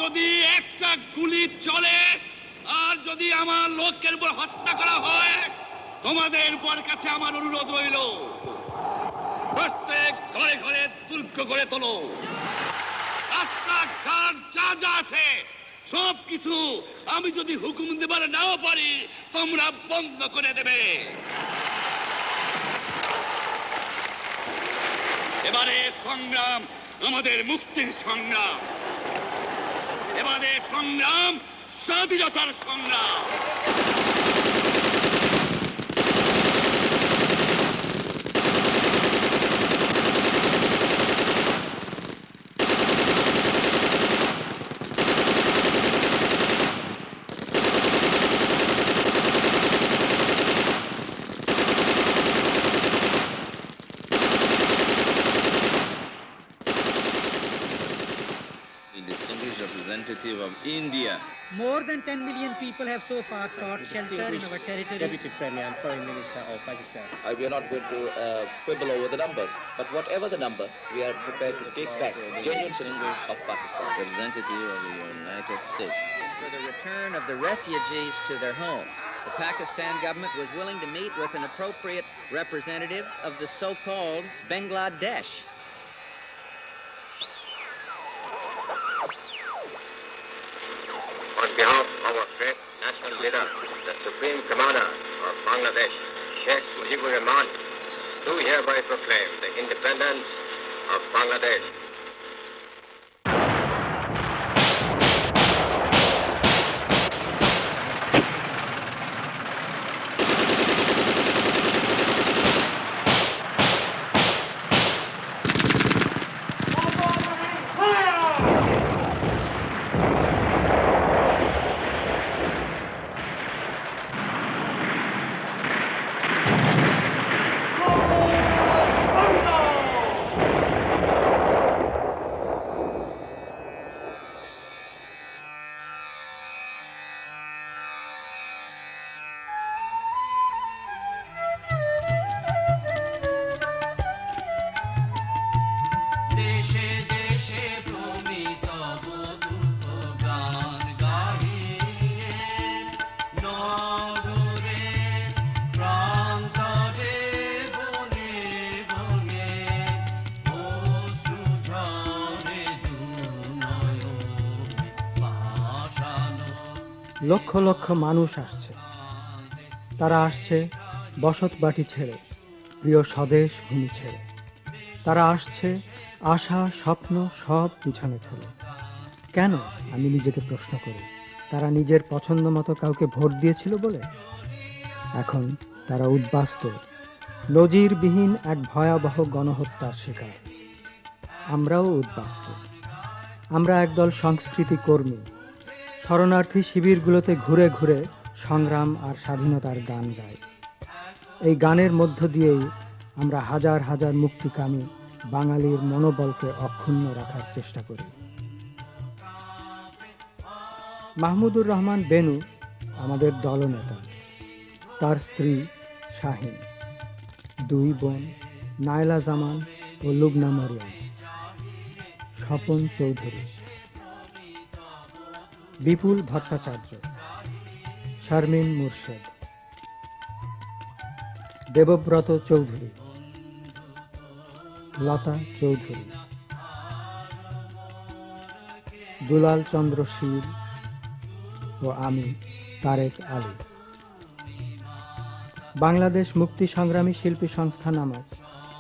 যদি একটা গুলি চলে আর যদি আমার লোকের উপর হত্যা করা হয়, তোমাদের উপর কাছে আমার অনুরোধ রইল, প্রত্যেক ঘরে ঘরে দুর্গ গড়ে তোলো, রাস্তাঘাট যা যা আছে সবকিছু আমি যদি হুকুম দেবার নাও পারি তোমরা বন্ধ করে দেবে। এবারে সংগ্রাম আমাদের মুক্তির সংগ্রাম, এবারে সংগ্রাম স্বাধীনতার সংগ্রাম। Of India. More than 10 million people have so far sought shelter in our territory. Deputy Premier and Foreign Minister of Pakistan. We are not going to quibble over the numbers, but whatever the number, we are prepared to take back genuine citizens of Pakistan. Representative of the United States. For the return of the refugees to their home, the Pakistan government was willing to meet with an appropriate representative of the so-called Bangladesh. On behalf of our great national leader, the Supreme Commander of Bangladesh, Sheikh Mujibur Rahman, do hereby proclaim the independence of Bangladesh. Lakh lakh মানুষ আসছে, তারা আসছে বসত বাটি ছেড়ে, প্রিয় স্বদেশ ভূমি ছেড়ে। তারা আসছে আশা স্বপ্ন সব পিছনে ফেলে। কেন, আমি নিজেকে প্রশ্ন করি, তারা নিজের পছন্দ মতো কাউকে ভোট দিয়েছিল বলে? এখন তারা উদ্বাস্ত, নজিরবিহীন এক ভয়াবহ গণহত্যার শিকার। আমরাও উদ্বাস্ত। আমরা একদল সংস্কৃতি কর্মী, শরণার্থী শিবিরগুলোতে ঘুরে ঘুরে সংগ্রাম আর স্বাধীনতার গান গাই। এই গানের মধ্য দিয়েই আমরা হাজার হাজার মুক্তিকামী বাঙালির মনোবলকে অক্ষুণ্ণ রাখার চেষ্টা করি। মাহমুদুর রহমান বেনু আমাদের দলনেতা, তার স্ত্রী শাহিন, দুই বোন নায়লা জামান ও লুবনা মরিয়ম, স্বপন চৌধুরী, বিপুল ভট্টাচার্য, শারমিন মুর্শেদ, দেবব্রত চৌধুরী, লতা চৌধুরী, দুলাল চন্দ্র শীল ও আমি তারেক আলী। বাংলাদেশ মুক্তি সংগ্রামী শিল্পী সংস্থা নামক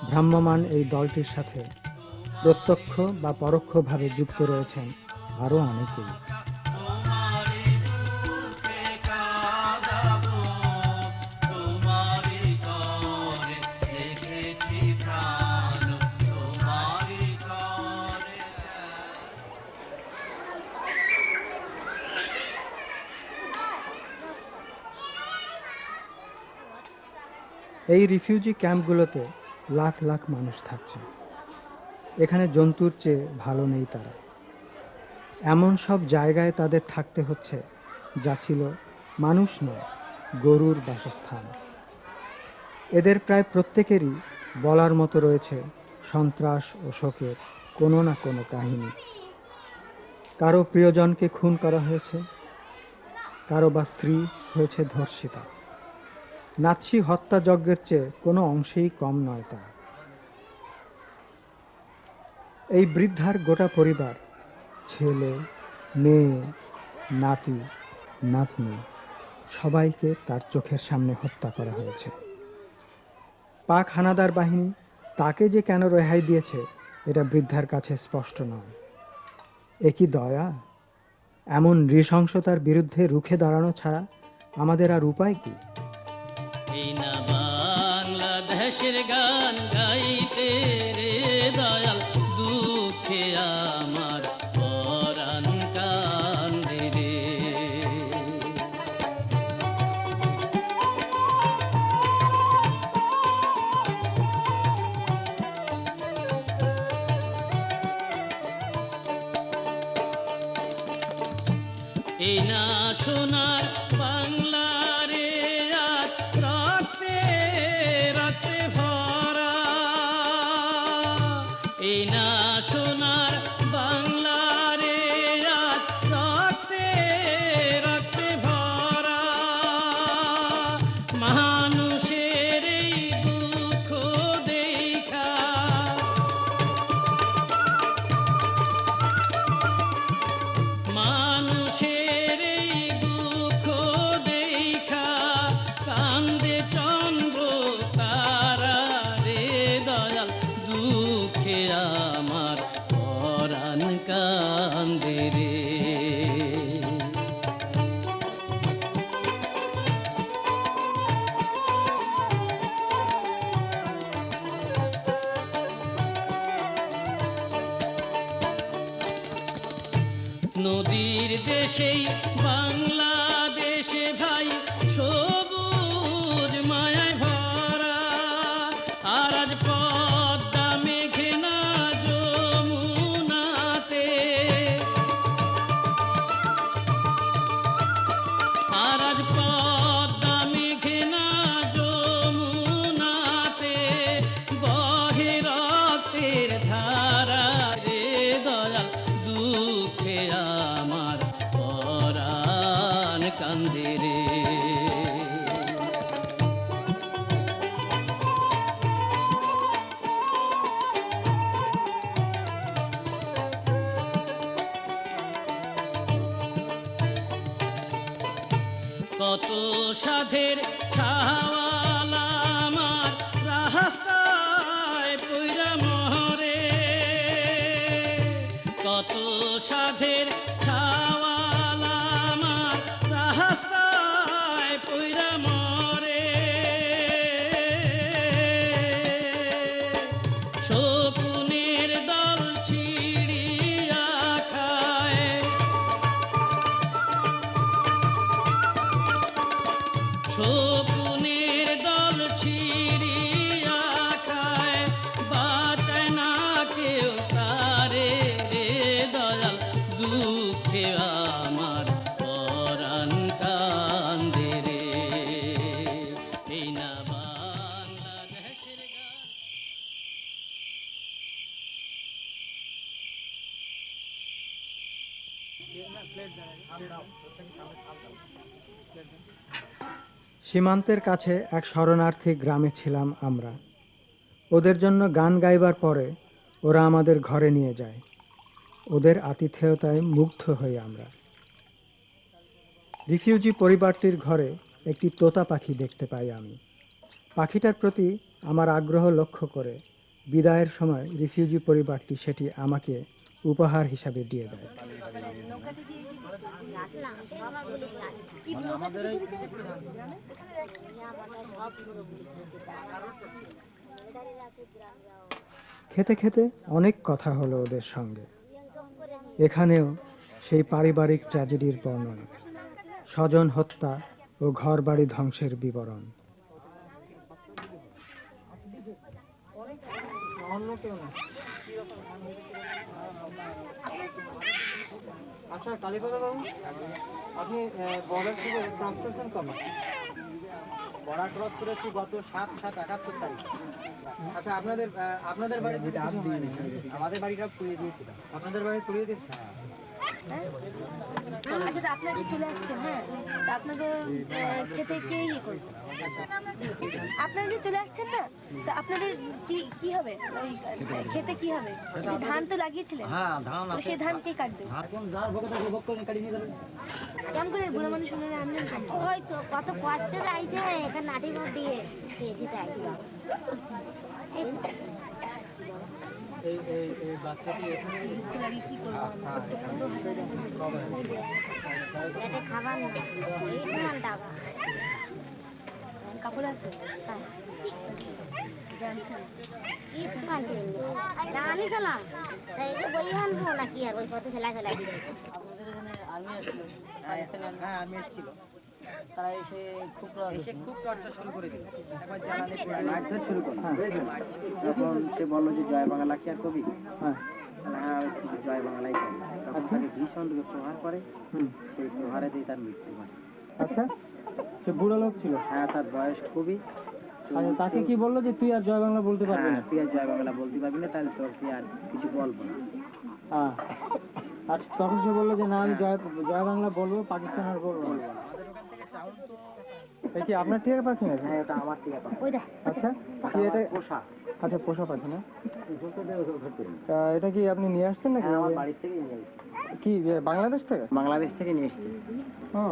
ভ্রাম্যমাণ এই দলটির সাথে প্রত্যক্ষ বা পরোক্ষভাবে যুক্ত রয়েছেন আরও অনেকেই। এই রিফিউজি ক্যাম্পগুলোতে লাখ লাখ মানুষ থাকছে। এখানে জন্তুর চেয়ে ভালো নেই তারা। এমন সব জায়গায় তাদের থাকতে হচ্ছে যা ছিল মানুষ নয়, গরুর বাসস্থান। এদের প্রায় প্রত্যেকেরই বলার মতো রয়েছে সন্ত্রাস ও শোকের কোনো না কোনো কাহিনী। কারো প্রিয়জনকে খুন করা হয়েছে, কারো বা স্ত্রী হয়েছে ধর্ষিতা। নাৎসি হত্যাযজ্ঞের চেয়ে কোনো অংশেই কম নয় তা। এই বৃদ্ধার গোটা পরিবার, ছেলে, মেয়ে, নাতি, নাতনি, সবাইকে তার চোখের সামনে হত্যা করা হয়েছে। পাক হানাদার বাহিনী তাকে যে কেন রেহাই দিয়েছে এটা বৃদ্ধার কাছে স্পষ্ট নয়। এ কি দয়া? এমন নৃশংসতার বিরুদ্ধে রুখে দাঁড়ানো ছাড়া আমাদের আর উপায় কি? এই না বাংলাদেশের গান গাইতে রে দয়াল, দুঃখে আমার পরাণ কান্দে রে। এই না সোনার বাংলারে আজ রক্তে রক্তে ভরা, এই না সোনার বাংলারে আজ রক্তে রক্তে ভরা। মানুষের এই দুঃখ দেখা, মানুষের এই দুঃখ দেখা কান্দে চন্দ্র তারা রে দয়াল, দুঃখে আমার পরাণ কান্দে রে। নদীর দেশেই বাংলাদেশে ভাই সবুজ মায়ায় ভরা, আর আজ পদ্মা মেঘনা যমুনাতে, আর আজ পদ্মা মেঘনা যমুনাতে বহে রক্তের ধারা রে দয়াল, দুঃখে আমার পরাণ কান্দে রে। কত সাধের ছাওয়ালা আমার রাস্তায় পইরা মরে, কত সাধের ছাওয়ালা আমার রাস্তায় পইরা মরে। শকুনের দল ছিড়িয়া খায়, শকুনের দল ছিড়িয়া খায়, বাঁচায় না কেউ তারে রে দয়াল, দুঃখে আমার পরাণ কান্দে রে। এই না বাংলাদেশের গান। সীমান্তের কাছে এক শরণার্থী গ্রামে ছিলাম আমরা। ওদের জন্য গান গাইবার পরে ওরা আমাদের ঘরে নিয়ে যায়। ওদের আতিথেয়তায় মুগ্ধ হই আমরা। রিফিউজি পরিবারটির ঘরে একটি তোতা পাখি দেখতে পাই আমি। পাখিটার প্রতি আমার আগ্রহ লক্ষ্য করে বিদায়ের সময় রিফিউজি পরিবারটি সেটি আমাকে উপহার হিসাবে দিয়ে দেয়। খেতে খেতে অনেক কথা হলো ওদের সঙ্গে। এখানেও সেই পারিবারিক ট্র্যাজেডির বর্ণনা, স্বজন হত্যা ও ঘরবাড়ি ধ্বংসের বিবরণ। আচ্ছা কালীপদ বাবু, আপনি বর্ডার থেকে ক্রস করেছেন কবে? বর্ডার ক্রস করেছি গত 7/7/71 তারিখ। আচ্ছা আপনাদের বাড়িতে আমাদের বাড়িটা পুড়িয়ে দিয়েছিল। আপনাদের বাড়ি পুড়িয়ে দিয়েছে? হ্যাঁ? আচ্ছা, তা আপনারা যে চলে আসছেন, হ্যাঁ, তা আপনাদের খেতে কে ইয়ে করবে? আপনারা যে চলে আসছেন না, তা আপনাদের কি হবে? ওই খেতে কি হবে? ধান তো লাগিয়েছিলেন, তো সেই ধান কে কাটবে? কেমন করে বুড়ো মানুষ শুনে আনলেন? ওই তো কত কষ্টে যাইছে এখানে নাটি মোট দিয়ে খেতে আইছিল। এই বাচ্চাটি এখানে কি করবো? এটা খাবার না, এই সমান টাকা। কাপড় আছে? রানি খেলাম বই আনবো নাকি আর ওই পথে ফেলা ফেলা দিবে। আপনাদের এখানে আর্মি আসছিল, হ্যাঁ আর্মি এসেছিল, তারা এসে খুব টর্চার শুরু করে দিল। মারধর শুরু করলো। তখন সে বললো যে জয় বাংলা কি আর কবি? হ্যাঁ, জয় বাংলাই কবি। তখন তাকে ভীষণ প্রহার করে, সেই প্রহারে দিয়ে তার মৃত্যু হয়। আচ্ছা, সে বুড়ো লোক ছিল? হ্যাঁ, তার বয়স খুবই। আচ্ছা, তাকে কি বললো যে তুই আর জয় বাংলা বলতে পারবি না? তুই আর জয় বাংলা বলতে পারবি না, তাহলে তোকে আর কিছু বলবো না। আর তখন সে বললো যে না, আমি জয় বাংলা বলবো, পাকিস্তান আর বলবো না। এটা কি আপনার টিয়া পাখি নাকি? হ্যাঁ, এটা আমার টিয়া পাখি। আচ্ছা, কি এটা পোষা? আচ্ছা, পোষা পাখি না? এটা কি আপনি নিয়ে আসছেন নাকি? আমার বাড়ির থেকে নিয়ে এসেছি। কি বাংলাদেশ থেকে? বাংলাদেশ থেকে নিয়ে এসেছি। ও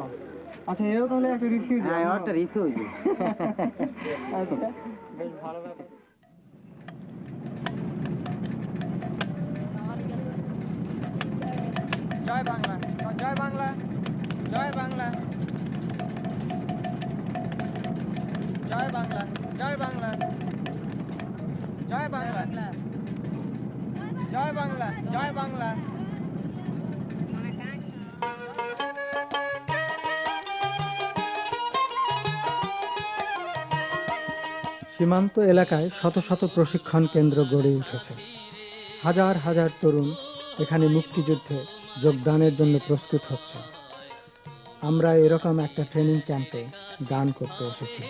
আচ্ছা, এও তাহলে একটা রিফিউজি? হ্যাঁ, একটা রিফিউজি। আচ্ছা, বেশ ভালো ব্যাপার। জয় বাংলা, জয় বাংলা, জয় বাংলা, জয় বাংলা, জয় বাংলা, জয় বাংলা, জয় বাংলা, জয় বাংলা। সীমান্ত এলাকায় শত শত প্রশিক্ষণ কেন্দ্র গড়ে উঠেছে। হাজার হাজার তরুণ এখানে মুক্তিযুদ্ধে যোগদানের জন্য প্রস্তুত হচ্ছে। আমরা এরকম একটা ট্রেনিং ক্যাম্পে গান করতে এসেছি।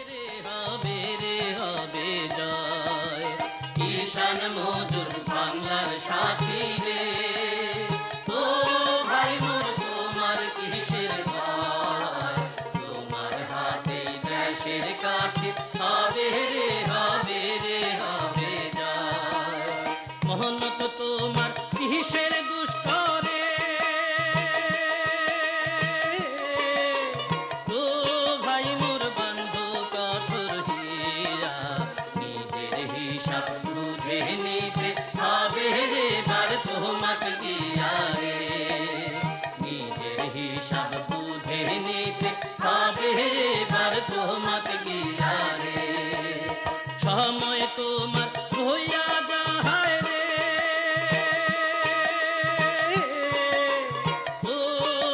ঈশান মজুর বাংলার সাথী রে, ও ভাই মোর তোমার কিসের ভয়, তোমার হাতে দেশের কাঠি হবে রে, হবে রে, হবে যায়। মহনত তোমার কিসের দুষ্ট রে, ও ভাই মোর বন্ধু কঠোর হীরা, নিজের হিসাব বুঝে নিতে হবে রে বার তোমাকে দিয়া রে, নিজের হিসাব বুঝে নিতে হবে রে বার তোমাকে দিয়া রে। সময় তোমার হইয়া যায় রে, ও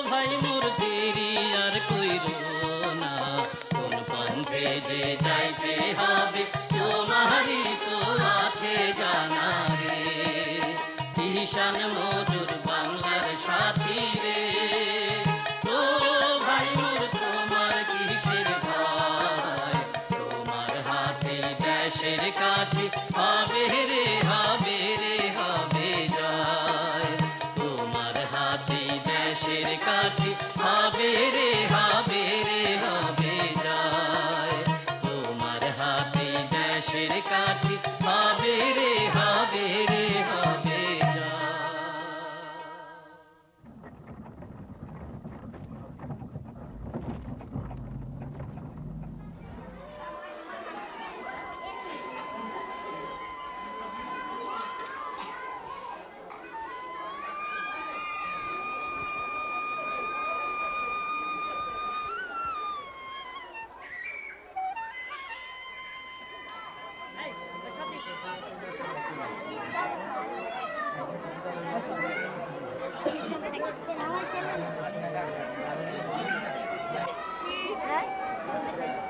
ভাই মোর দেরি আর কইরো না, কোন পন্থে যে যাইতে হবে তোমারই তো আছে জানা রে। ঈশান মজুর বাংলার সাথী রে, ও ভাই মোর তোমার কিসের ভয়, তোমার হাতে দেশের কাঠি হবে রে, হবে রে, হবে যায়। তোমার হাতে দেশের কাঠি হবে রে, হবে রে, হবে যায়। তোমার হাতে দেশের কাঠি হবে রে, হবে রে, হবে যায়।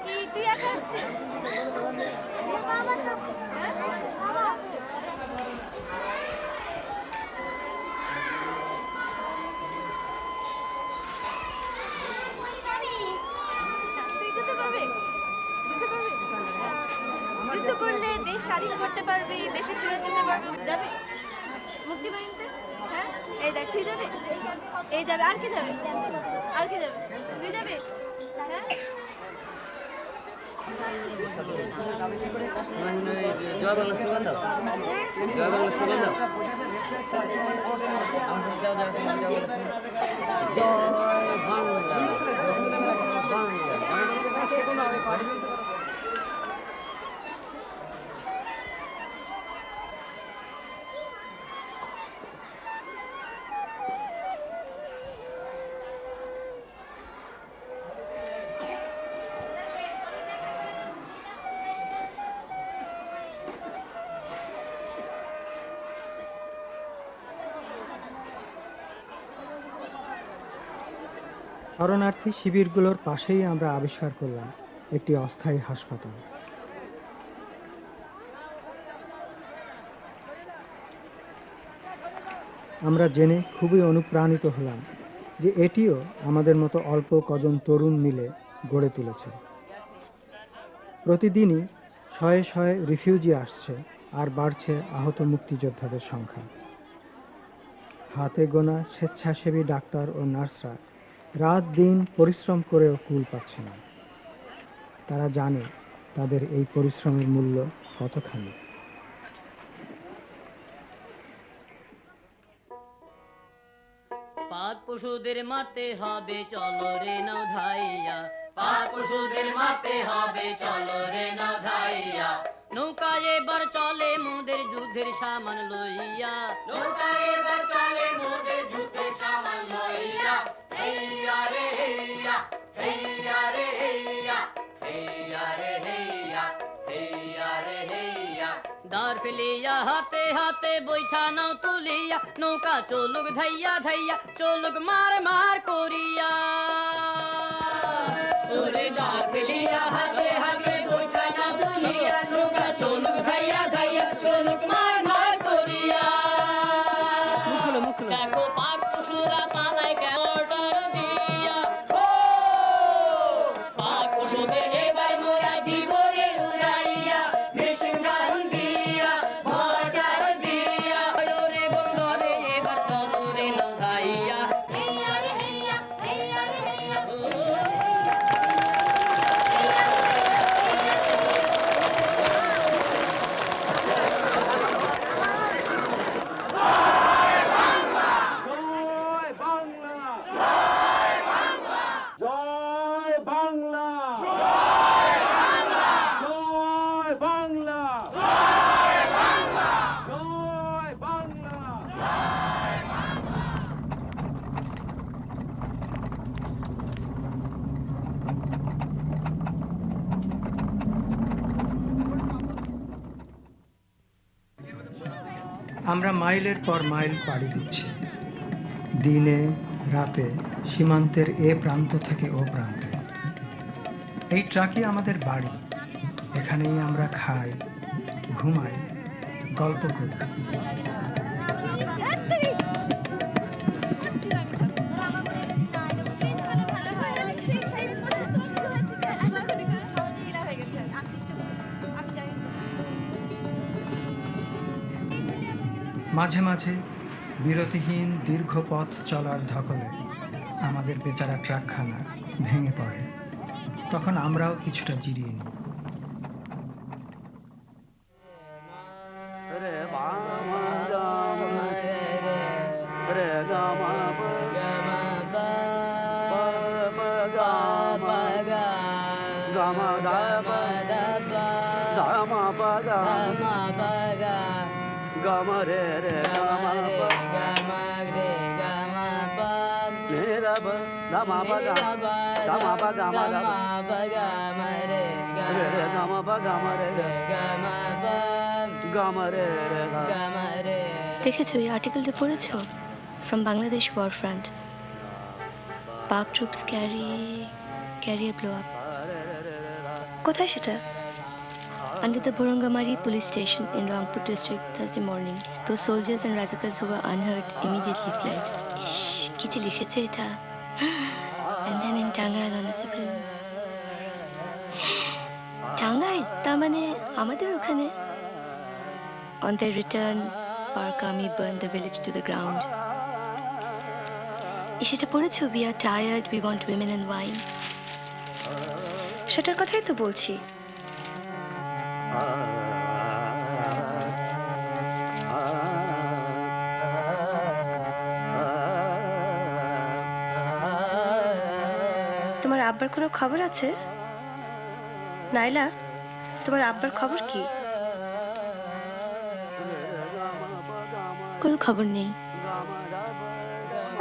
কি তুই একা আসছিস? যুদ্ধ করলে দেশ স্বাধীন করতে পারবি, দেশে ফেরত যেতে পারবি, যাবি মুক্তি বাহিনীতে? হ্যাঁ, এই দেখ তুই যাবে, এই যাবে, আর কে যাবে, আর কে যাবে, তুই যাবে, হ্যাঁ জয় বাংলা স্লোগান দাও, জয় বাংলা স্লোগান দাও, জয় বাংলা। শরণার্থী শিবিরগুলোর পাশেই আমরা আবিষ্কার করলাম একটি অস্থায়ী হাসপাতাল। আমরা জেনে খুবই অনুপ্রাণিত হলাম যে এটিও আমাদের মতো অল্প কজন তরুণ মিলে গড়ে তুলেছে। প্রতিদিনই শয়ে শয়ে রিফিউজি আসছে আর বাড়ছে আহত মুক্তিযোদ্ধাদের সংখ্যা। হাতে গোনা স্বেচ্ছাসেবী ডাক্তার ও নার্সরা রাত দিন পরিশ্রম করেও কুল পাচ্ছে না। তারা জানে তাদের এই পরিশ্রমের মূল্য কতখানি। পাক পশুদের মারতে হবে চলো রে নাও ধাইয়া, পাক পশুদের মারতে হবে চলো রে নাও ধাইয়া, নৌকা এবার চলে মোদের যুদ্ধের সামান লইয়া, নৌকা এবার চলে মোদের যুদ্ধের সামান লইয়া, হেইয়া রে হেইয়া, হেইয়া রে হেইয়া, হেইয়া রে হেইয়া, হেইয়া রে হেইয়া, দাঁড় ফেলিয়া হাতে হাতে বৈঠা নাও তুলিয়া, নৌকা চলুক ধাইয়া ধাইয়া, চলুক মার মার করিয়া, ওরে দাঁড় ফেলিয়া হাতে হাতে বৈঠা নাও তুলিয়া, নৌকা চলুক ধাইয়া ধাইয়া, চলুক মার মার করিয়া। দেখো পাক পশুরা পালায় কেন অর্ডার দিয়া, ও পাক পশুদের এবার মোরা দিব রে উড়াইয়া, মেশিন গান দিয়া, মর্টার দিয়া, ওরে বন্ধরে এবার চলো রে লড়াইয়া, হেইয়া রে হেইয়া, হেইয়া রে হেইয়া, আমরা মাইলের পর মাইল পাড়ি দিচ্ছি, দিনে রাতে সীমান্তের এ প্রান্ত থেকে ও প্রান্তে। এই ট্রাকই আমাদের বাড়ি, এখানেই আমরা খাই, ঘুমাই, গল্প করি। মাঝে মাঝে বিরতিহীন দীর্ঘ পথ চলার ধকলে আমাদের বেচারা ট্রাকখানা ভেঙে পড়ে, তখন আমরাও কিছুটা জিরিয়ে নিই। দেখেছো এই আর্টিকেলটা পড়েছো? From Bangladesh war front. Pak troops carrier blow up. কোথায় সেটা? Under the Borangamari police station in Rangpur district Thursday morning. Those soldiers and Razakas who were unhurt immediately fled. Ish, কি যে লিখেছে এটা? And then in Tangail on a separate... Tangail, তার মানে আমাদের ওখানে? On their return, Park army burned the village to the ground. সেটা পড়েছো? We are tired, we want women and wine. সেটার কথাই তো বলছি। তোমার আব্বার কোনো খবর আছে? নাইলা, তোমার আব্বার খবর কি? কোনো খবর নেই।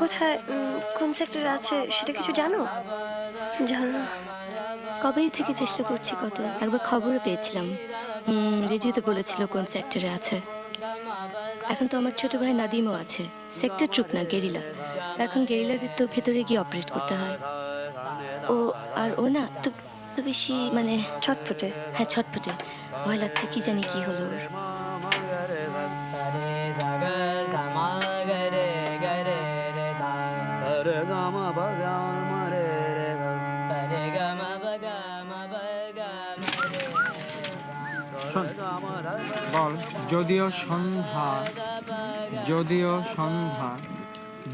কোথায় কোন সেক্টরে আছে সেটা কিছু জানো? জানো না? কবেই থেকে চেষ্টা করছি কত, একবার খবরও পেয়েছিলাম, রেডিওতে বলেছিল কোন সেক্টরে আছে। এখন তো আমার ছোট ভাই নাদিমও আছে, সেক্টর ট্রুপ না, গেরিলা। এখন গেরিলাদের তো ভেতরে গিয়ে অপারেট করতে হয়। ও আর ও না তো তো বেশি মানে ছটফটে। হ্যাঁ ছটফটে, ভয় লাগছে কি জানি কি হলো ওর। বল, যদিও সন্ধ্যা, যদিও সন্ধ্যা,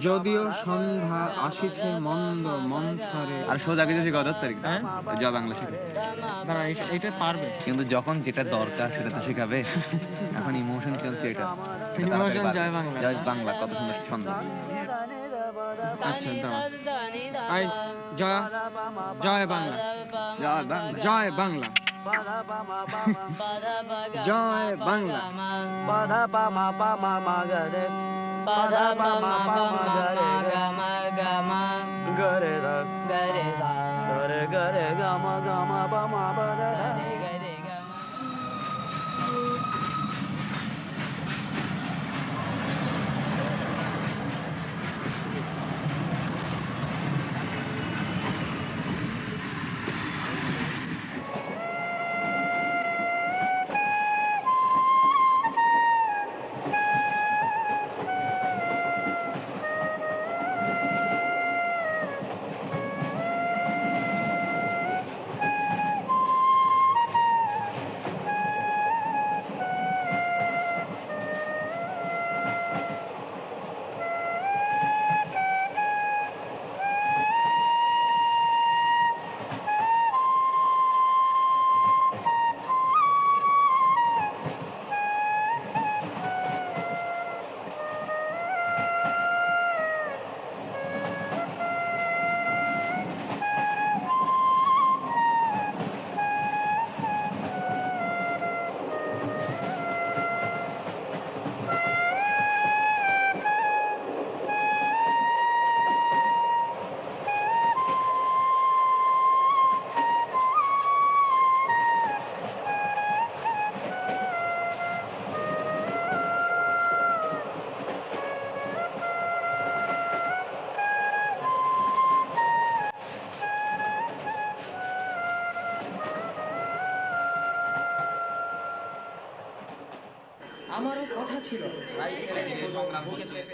যদিও সন্ধ্যা আসিছে মন্দ মন্থরে। আর সোজা কিছু শিখা 10 তারিখ জয় বাংলা শিখে। দাঁড়া, এটা পারবে, কিন্তু যখন যেটা দরকার সেটা তো শেখাবে। এখন ইমোশন চলছে, এটা ইমোশন জয় বাংলা। জয় বাংলা কত সুন্দর ছন্দ। আচ্ছা দাঁড়া, আই জয়, জয় বাংলা, জয় বাংলা, জয় বাংলা, জয় বাংলা। পাধা পা মা পা মা মা গা রে, পাধা পা মা পা মা গা রে গা মা গা মা গা রে রা গা রে সা গা রে গা মা পা মা পা গা রে গা রে গা মা।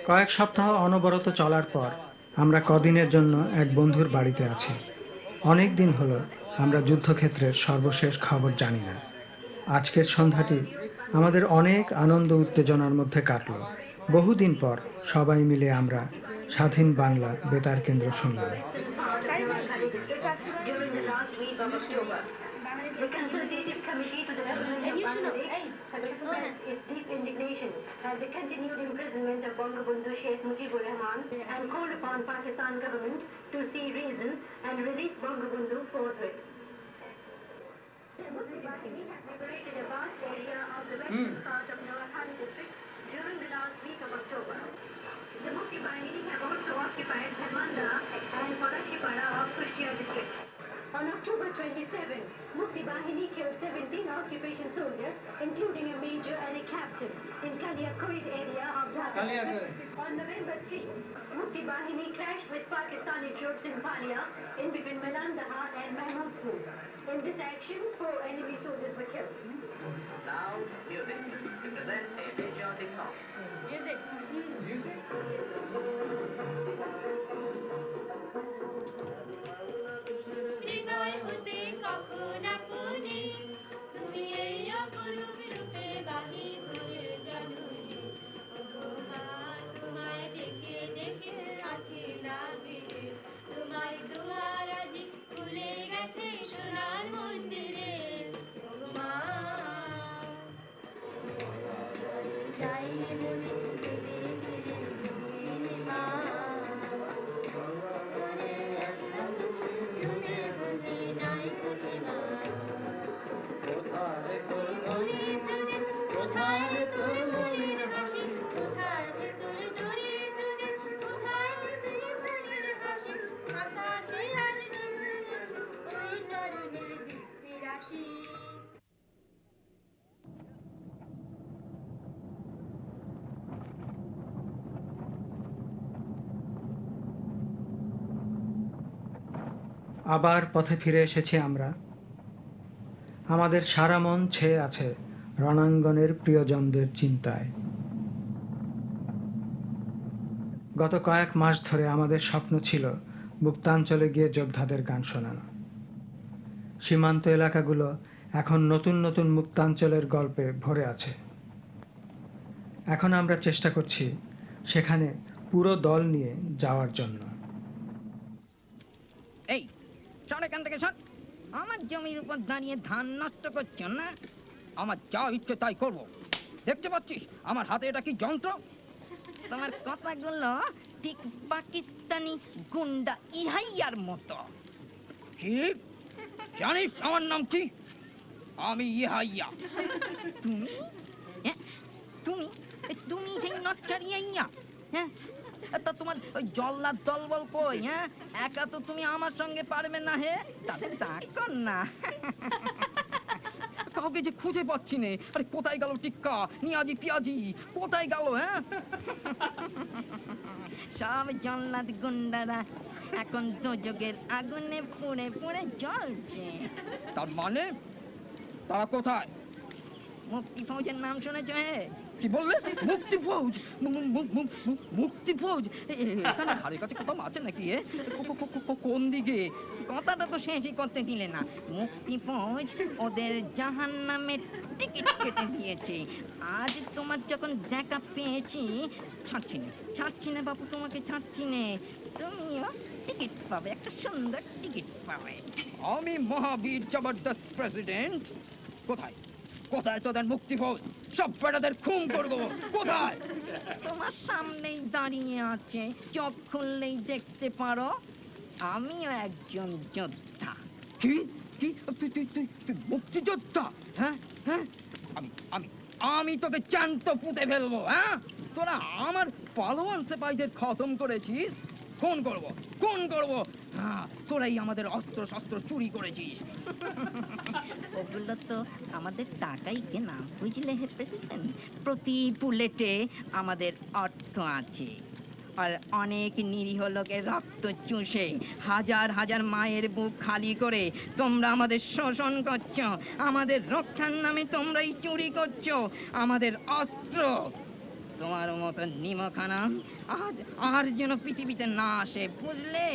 কয়েক সপ্তাহ অনবরত চলার পর আমরা কদিনের জন্য এক বন্ধুর বাড়িতে আছি। অনেক দিন হলো আমরা যুদ্ধক্ষেত্রের সর্বশেষ খবর জানি না। আজকের সন্ধ্যাটি আমাদের অনেক আনন্দ উত্তেজনার মধ্যে কাটল। বহুদিন পর সবাই মিলে আমরা স্বাধীন বাংলা বেতার কেন্দ্র শুনলাম। The Consultative Committee to the Development of Bangladesh has expressed its deep indignation at the continued imprisonment of Bangabandhu Sheikh Mujibur Rahman and called upon Pakistan government to see reason and release Bangabandhu forthwith. The Mufti Bahini has liberated a vast area of the western part of Noakhali district during the last week of October. The Mufti Bahini have also occupied Dharmanda and Farashipara of Kushtia district. On October 27, Mufti Bahini killed 17 occupation soldiers, including a major and a captain, in Kaliakoid area of Dhaka. On November 3, Mufti Bahini clashed with Pakistani troops in Palia, in between Melandaha and Mahmudpur. In this action, 4 enemy soldiers were killed. Now, music to present a patriotic song. Music. Music. হৃদয় হতে কখন আপনি তুমি এই অপরূপ রূপে বাহির জননী ওগো মা তোমায় দেখে দেখে আখিলা আবার পথে ফিরে এসেছি আমরা। আমাদের সারা মন ছেয়ে আছে রণাঙ্গনের প্রিয়জনদের চিন্তায়। গত কয়েক মাস ধরে আমাদের স্বপ্ন ছিল মুক্তাঞ্চলে গিয়ে যোদ্ধাদের গান শোনানো। সীমান্ত এলাকাগুলো এখন নতুন নতুন মুক্তাঞ্চলের গল্পে ভরে আছে। এখন আমরা চেষ্টা করছি সেখানে পুরো দল নিয়ে যাওয়ার জন্য। এই শোন, এখান থেকে শোন। আমার জমির উপর দাঁড়িয়ে ধান নষ্ট করছ না? আমার যা ইচ্ছে তাই করবো। দেখতে পাচ্ছিস আমার হাতে এটা কি যন্ত্র? তোমার কথাগুলো ঠিক পাকিস্তানি গুন্ডা ইহাইয়ার মতো। কি জানিস আমার নাম কি? আমি ইহাইয়া। তুমি তুমি তুমি সেই নচ্চারি ইহাইয়া? হ্যাঁ, তা তোমার ওই জল্লাদ দলবল কই? হ্যাঁ, একা তো তুমি আমার সঙ্গে পারবে না। হে, তাদের ডাক না। কাউকে যে খুঁজে পাচ্ছি নে। আরে কোথায় গেল টিক্কা, নিয়াজি, পিয়াজি কোথায় গেল? হ্যাঁ, সব জল্লাদ গুন্ডারা এখন দোজগের আগুনে পুড়ে পুড়ে জ্বলছে। তার মানে তারা কোথায়? মুক্তি ফৌজের নাম শুনেছ? কি বললে? মুক্তি ফৌজ? মুক্তি ফৌজ এখানে ধারে কাছে কোথাও আছে নাকি? কোন দিকে? কথাটা তো শেষই করতে দিলে না। মুক্তি ফৌজ ওদের জাহান্নামের টিকিট কেটে দিয়েছে। আজ তোমার যখন দেখা পেয়েছি, ছাড়ছি না বাবু, তোমাকে ছাড়ছি না। তুমিও টিকিট পাবে, একটা সুন্দর টিকিট পাবে। আমি মহাবীর জবরদস্ত প্রেসিডেন্ট। কোথায় কোথায় তোদের মুক্তি ফৌজ? সব বেটাদের খুন করবো। কোথায়? তোমার সামনেই দাঁড়িয়ে আছে, চোখ খুললেই দেখতে পারো। আমিও একজন যোদ্ধা। কি কি তুই মুক্তিযোদ্ধা? হ্যাঁ হ্যাঁ, আমি আমি আমি তোকে জ্যান্ত পুঁতে ফেলবো। হ্যাঁ, তোরা আমার পালোয়ান সিপাহীদের খতম করেছিস, খুন করবো। হ্যাঁ, তোরাই আমাদের অস্ত্র শস্ত্র চুরি করেছিস। ওগুলো তো আমাদের টাকাই কেনা, বুঝলে হে প্রেসিডেন্ট। প্রতি বুলেটে আমাদের অর্থ আছে। আর অনেক নিরীহ লোকের রক্ত চুষে হাজার হাজার মায়ের বুক খালি করে তোমরা আমাদের শোষণ করছো। আমাদের রক্ষার নামে তোমরাই চুরি করছো আমাদের অস্ত্র। তোমার মতো নিমখানা আর যেন পৃথিবীতে না আসে, বুঝলে?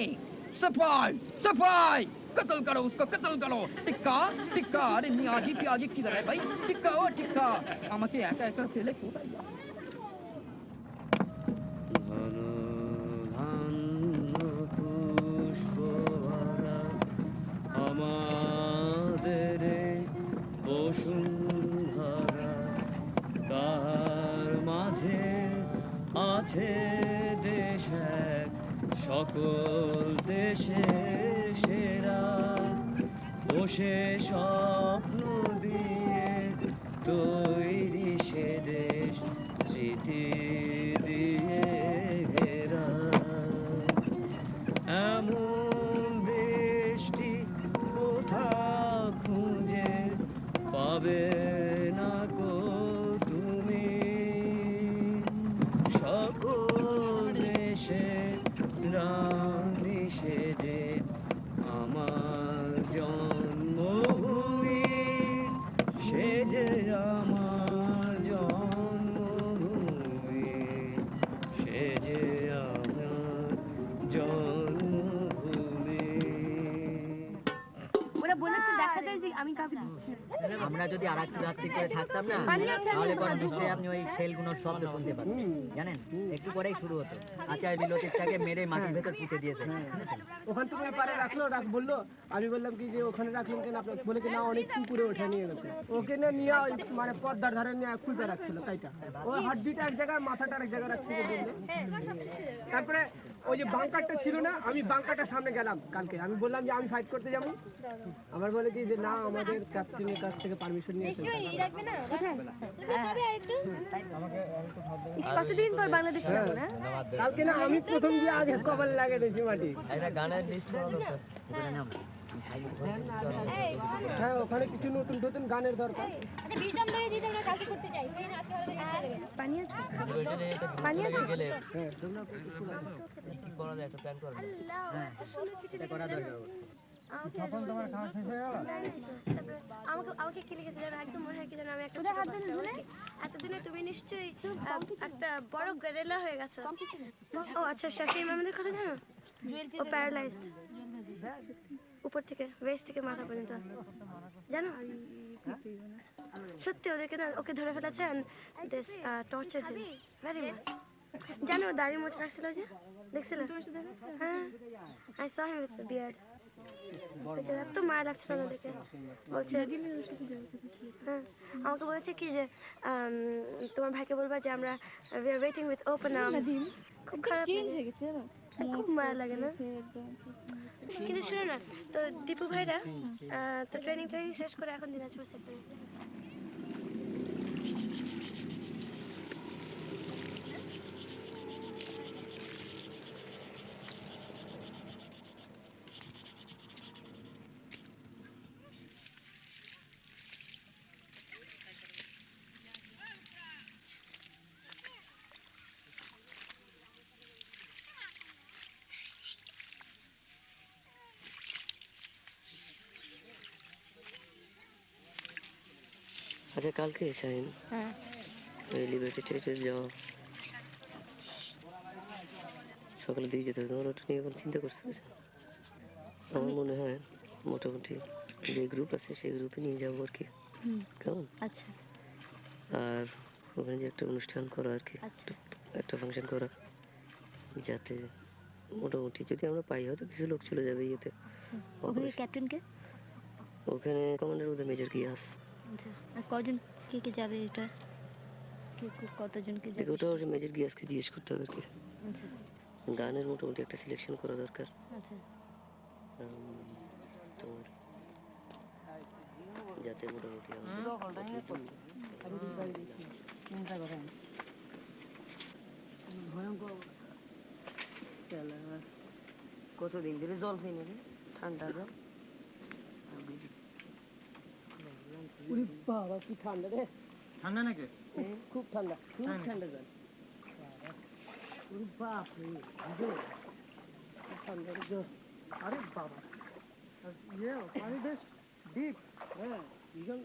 सफाई कत्ल करो उसको, कत्ल करो। टिक्का अरे नियाजी पियाजी किधर है भाई? टिक्का ओ टिक्का, আমাকে একা একা ফেলে কোথায় যাও? আমাদের বসুন্ধরা, তার মাঝে আছে দেশ এক, সকল দেশের সেরা। বসে স্বপ্ন দিয়ে তৈরি সে দেশ, স্মৃতি দিয়ে ঘেরা। এমন দেশটি কোথাও খুঁজে পাবে না গো তুমি। সকল দেশে রানী সেজে আমার জন্মভূমি, সেজে আমার জন্মভূমি, সেজে আমার জন্মভূমি। ওরা বলেছে দেখা যায় যে আমি কাউকে দিচ্ছি। আমরা যদি আরেকটু রাত্রি করে থাকতাম না, তাহলে পরে নিশ্চয়ই আপনি ওই সেলগুলোর শব্দ শুনতে পাচ্ছেন। জানেন, একটু পরেই শুরু হতো। আচার বিলতিটাকে মেরে মাটির ভেতর পুঁতে দিয়েছে। ওখান থেকে পারে রাখলো, বললো। আমি বললাম কি যে ওখানে রাখলেন কেন? আপনার বলে কি না, অনেক পুকুরে ওঠে নিয়ে গেছে। ওকে না নিয়ে মানে পদ্মার ধারে নিয়ে খুলতে রাখছিল তাইটা। ওই হাড্ডিটা এক জায়গায়, মাথাটা এক জায়গায় রাখছিল বললে। তারপরে ওই যে বাংকারটা ছিল না, আমি বাংকারটার সামনে গেলাম কালকে। আমি বললাম যে আমি ফাইট করতে যাবো। আমার বলে কি যে না, আমাদের ক্যাপ্টেনের কাছ থেকে পারমিশন নিয়েছে। কতদিন পর বাংলাদেশ যাবো না? কালকে না, আমি প্রথম দিয়ে আগে কপাল লাগে দিয়েছি মাটি। গানের লিস্ট হ্যাঁ, ওখানে কিছু নতুন নতুন গানের দরকার। পানি আছে? আমাকে কি লিখেছে জানো একদম মনে হয় কি জানো আমি একটা এতদিনে তুমি নিশ্চয়ই একটা বড় গেরিলা হয়ে গেছো। ও আচ্ছা শাফি ইমামের কথা জানো? ও প্যারালাইজড উপর থেকে ওয়েস্ট থেকে মাথা পর্যন্ত জানো? সত্যি ওদেরকে না ওকে ধরে ফেলেছে দিস টর্চার ভেরি মাচ। জানো দাড়ি মোচ রাখছিল যে দেখছিলে? হ্যাঁ আই সা হিম উইথ দ্য বিয়ার্ড। এত মায়া লাগছিল না দেখে। বলছে হ্যাঁ আমাকে বলেছে কি যে তোমার ভাইকে বলবা যে আমরা we are waiting with open arms. খুব খারাপ চেঞ্জ হয়ে গেছে না, খুব মায়া লাগে না? কিন্তু শোনো না তো দীপু ভাইরা তো ট্রেনিং শেষ করে এখন দিনাজপুর সেক্টরে। আচ্ছা কালকে শাহিন ওই লিবার্টি টেরিটরি যাওয়া সকালে দিয়ে যেতে হবে, তোমার ওটা নিয়ে এখন চিন্তা করছো? আমার মনে হয় মোটামুটি যে গ্রুপ আছে সেই গ্রুপে নিয়ে যাবো আর কি। কেমন? আচ্ছা। আর ওখানে যে একটা অনুষ্ঠান করা আর কি, একটা ফাংশন করা, যাতে মোটামুটি যদি আমরা পাই হয়তো কিছু লোক চলে যাবে ইয়েতে। ওখানে ক্যাপ্টেনকে? ওখানে কমান্ডার ওদের মেজর গিয়াস। আচ্ছা আর কজন কে যাবে এটা? কতজনকে যাবে? ওটা ওর মেজর গিয়াসকে জিজ্ঞেস করতে হবে আর কি। আচ্ছা গানের মোটামুটি একটা সিলেকশন করা দরকার। আচ্ছা তোমার যাতে মোটামুটি চিন্তা করেন ভয়ঙ্কর কতদিন ধরে জল খাই না রে, ঠান্ডা জল। বাবা কি ঠান্ডা রে! ঠান্ডা নাকি? খুব ঠান্ডা, খুব ঠান্ডা জল। বাপ রে ঠান্ডা জল। আরে বাবা ইয়ে পানি বেশ ডিপ। হ্যাঁ ভীষণ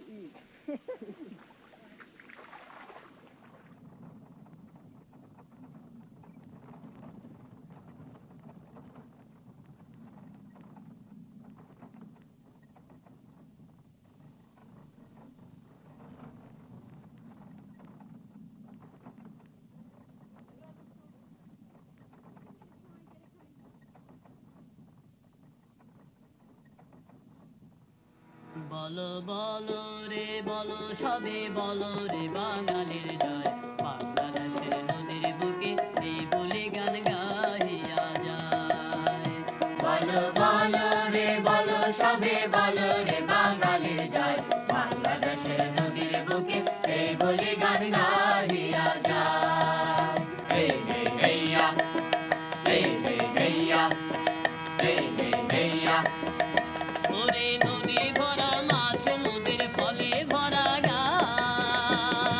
বলো বলো রে বলো সবে বলো রে বাঙালির জয়, বাংলাদেশের নদীর বুকে এই বলে গান গাহিয়া যায়। বলো বলো রে বলো সবে বলো রে বাঙালির জয়, বাংলাদেশের নদীর বুকে এই বলে গান গাহিয়া যায়। এই হে হেইয়া, এই হে হেইয়া, এই হে হেইয়া। ওরে নদী ভরা মাছ নদীর ফলে ভরা গান,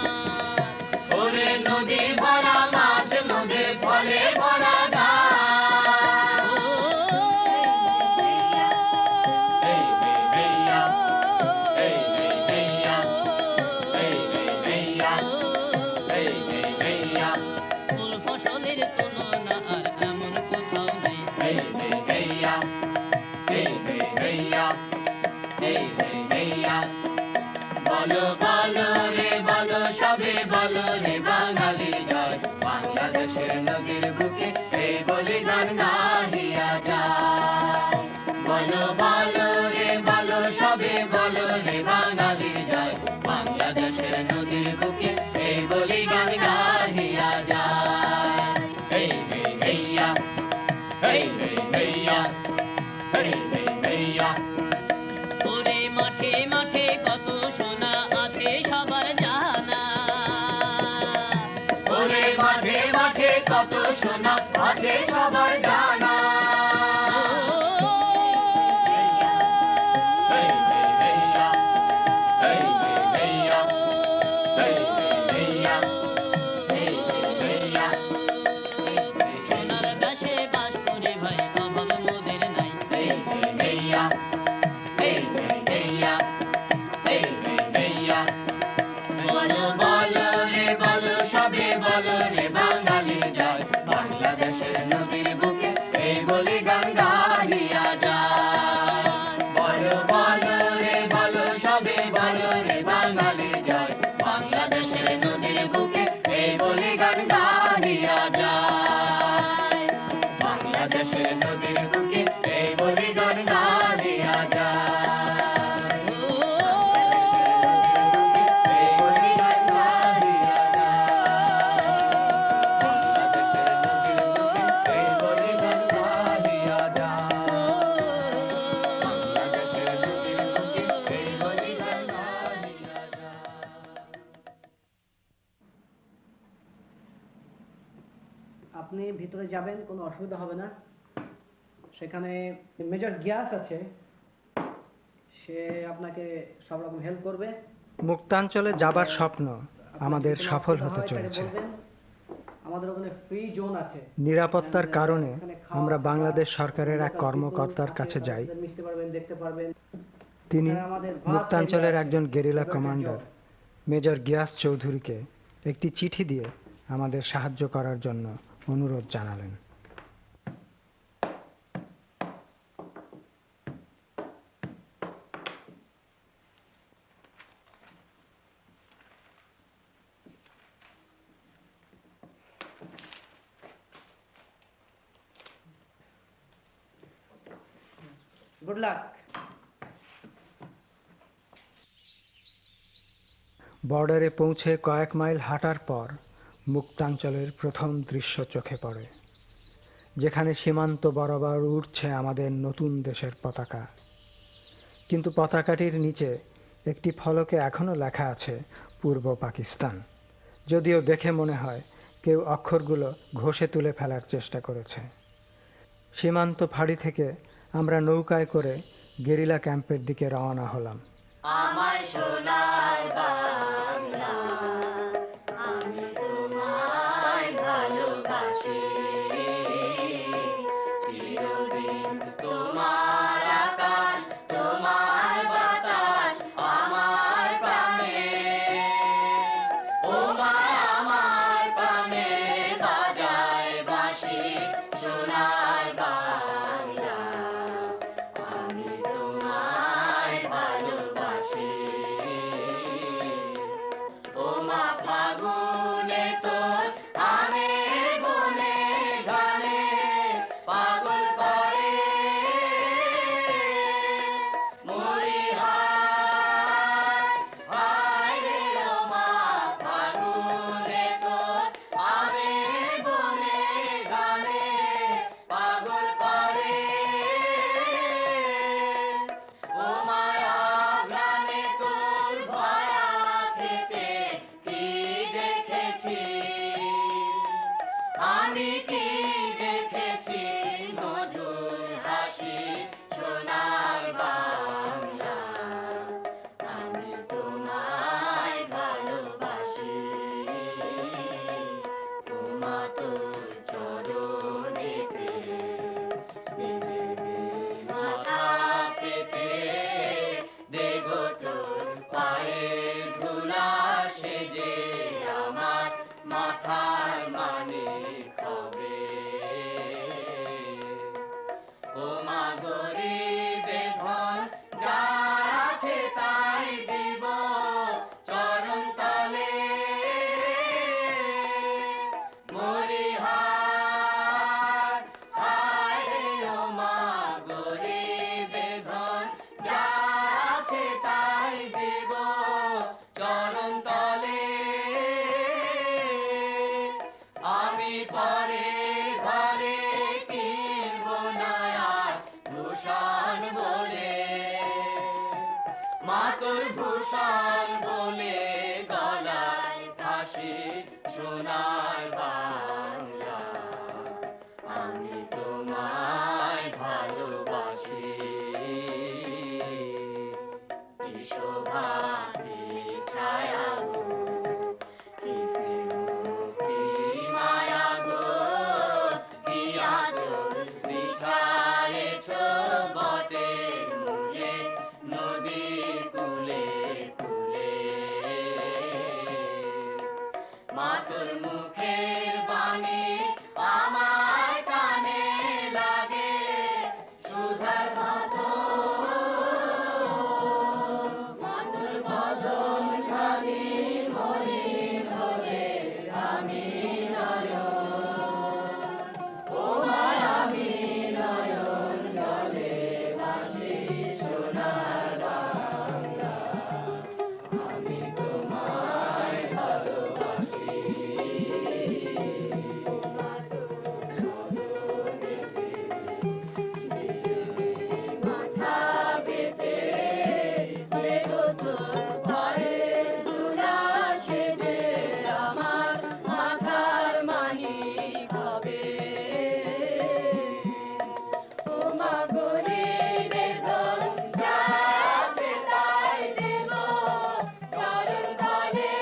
ওরে নদী ভরা মাছ নদীর ফলে ভরা গান। এই হে হেইয়া, এই হে হেইয়া, এই হে হেইয়া, এই হে হেইয়া। ফুল ফসলের তুলনা আর এমন কোথাও নেই। এই হে হেইয়া, এই হে হেইয়া, এই হে হেইয়া। বলো বলো রে বলো সবে বলো রে বাঙালি জয়, বাংলাদেশের নদীর বুকে এই বলে গান গাহিয়া যায়। বলো বলো রে বলো সবে বলো রে বাঙালি জয়, বাংলাদেশের নদীর বুকে এই বলে গান গাহিয়া যায়। এই হে হেইয়া, এই হে হেইয়া, এই হে হেইয়া। ওরে মাঠে মাঠে কত সোনা আছে সবার জানা, ওরে মাঠে মাঠে কত সোনা আছে সবার জানা। এই হে হেইয়া, এই হে হেইয়া, এই হে হেইয়া, এই হে হেইয়া। সোনার দেশে বাস করে ভাই অভাব মোদের নাই। এই হে হেইয়া। বলো বলো রে বলো সবে বলো রে বাঙালি জয় বাংলাদেশের নদীর বুকে এই বলি গান গাহিয়া যায় বলো বলো রে বলো সবে বলো রে বাঙালি জয় বাংলাদেশের নদীর বুকে এই বলি গান গাহিয়া যায় বাংলাদেশের নদীর বুকে এই বলি গান গাহিয়া যায় আপনি ভিতরে যাবেন, কোনো অসুবিধা হবে না। সেখানে মেজর গিয়াস আছে, সে আপনাকে সব রকম হেল্প করবে। মুক্তাঞ্চলে যাবার স্বপ্ন আমাদের সফল হতে চলেছে। আমাদের ওখানে ফ্রি জোন আছে। নিরাপত্তার কারণে আমরা বাংলাদেশ সরকারের এক কর্মকর্তার কাছে যাই। মিশতে পারবেন, দেখতে পারবেন। তিনি মুক্তাঞ্চলের একজন গেরিলা কমান্ডার মেজর গিয়াস চৌধুরীকে একটি চিঠি দিয়ে আমাদের সাহায্য করার জন্য অনুরোধ জানালেন। Good luck. বর্ডারে পৌঁছে কয়েক মাইল হাঁটার পর মুক্তাঞ্চলের প্রথম দৃশ্য চোখে পড়ে, যেখানে সীমান্ত বরাবর উঠছে আমাদের নতুন দেশের পতাকা। কিন্তু পতাকাটির নিচে একটি ফলকে এখনো লেখা আছে পূর্ব পাকিস্তান, যদিও দেখে মনে হয় কেউ অক্ষরগুলো ঘষে তুলে ফেলার চেষ্টা করেছে। সীমান্ত ফাঁড়ি থেকে আমরা নৌকায় করে গেরিলা ক্যাম্পের দিকে রওনা হলাম। আমার সোনার বাংলা আমি তোমায় ভালোবাসি চিরদিন তোমার আকাশ তোমার বাতাস আমার প্রাণে ও মা আমার প্রাণে বাজায় বাঁশি সোনার বাংলা আমি তোমায় ভালোবাসি ও মা ফাগুনে তোর আমের বনে ঘানে পাগল করে মরি হায় রে ও মা ফাগুনে তোর আমের বনে ঘানে পাগল করে ও মায়া গ্রামে তোর ভরা খেতে কি দেখেছি আমি কি দেখেছি মধুর হাসি সোনার বাংলা আমি তোমায় ভালোবাসি ও মা তোর চরণেতে দেবে মাথা পেতে দেগো তোর পায়ের ধুলা সেজে আমার মাথার মানিক হবে ও মা গরিবে ধন যা আছে তাই দিব চরণ তলে মরি হায় রে ও মা গরিবে ধন যা আছে তাই দিব চরণ তলে আমি পরে ঘরে কিনব না আর ভূষণ বলে মা তোর ভূষণ বলে গলায় ফাঁসি সোনার বাংলা আমি তোমায় ভালোবাসি কি শোভা কি ছায়া গো কি স্নেহ কি মায়া গো কি আঁচল বিছায়েছ বটের মূলে নদীর কূলে কূলে মাতুর মুখের বাণী আমার কানে লাগে সুধার মতো মাতুর বদন খানি মলিন হলে আমি ও মায় আমি নয়ন জলে ভাসি সোনার বাংলা আমি তোমায় ভালোবাসি মাথা পেতে দেখো তোর পায়ের ধুলা সেজে আমার মাথার মানিক হবে ও মা গরিবের ধন যা আছে তাই দেব চরণ তলে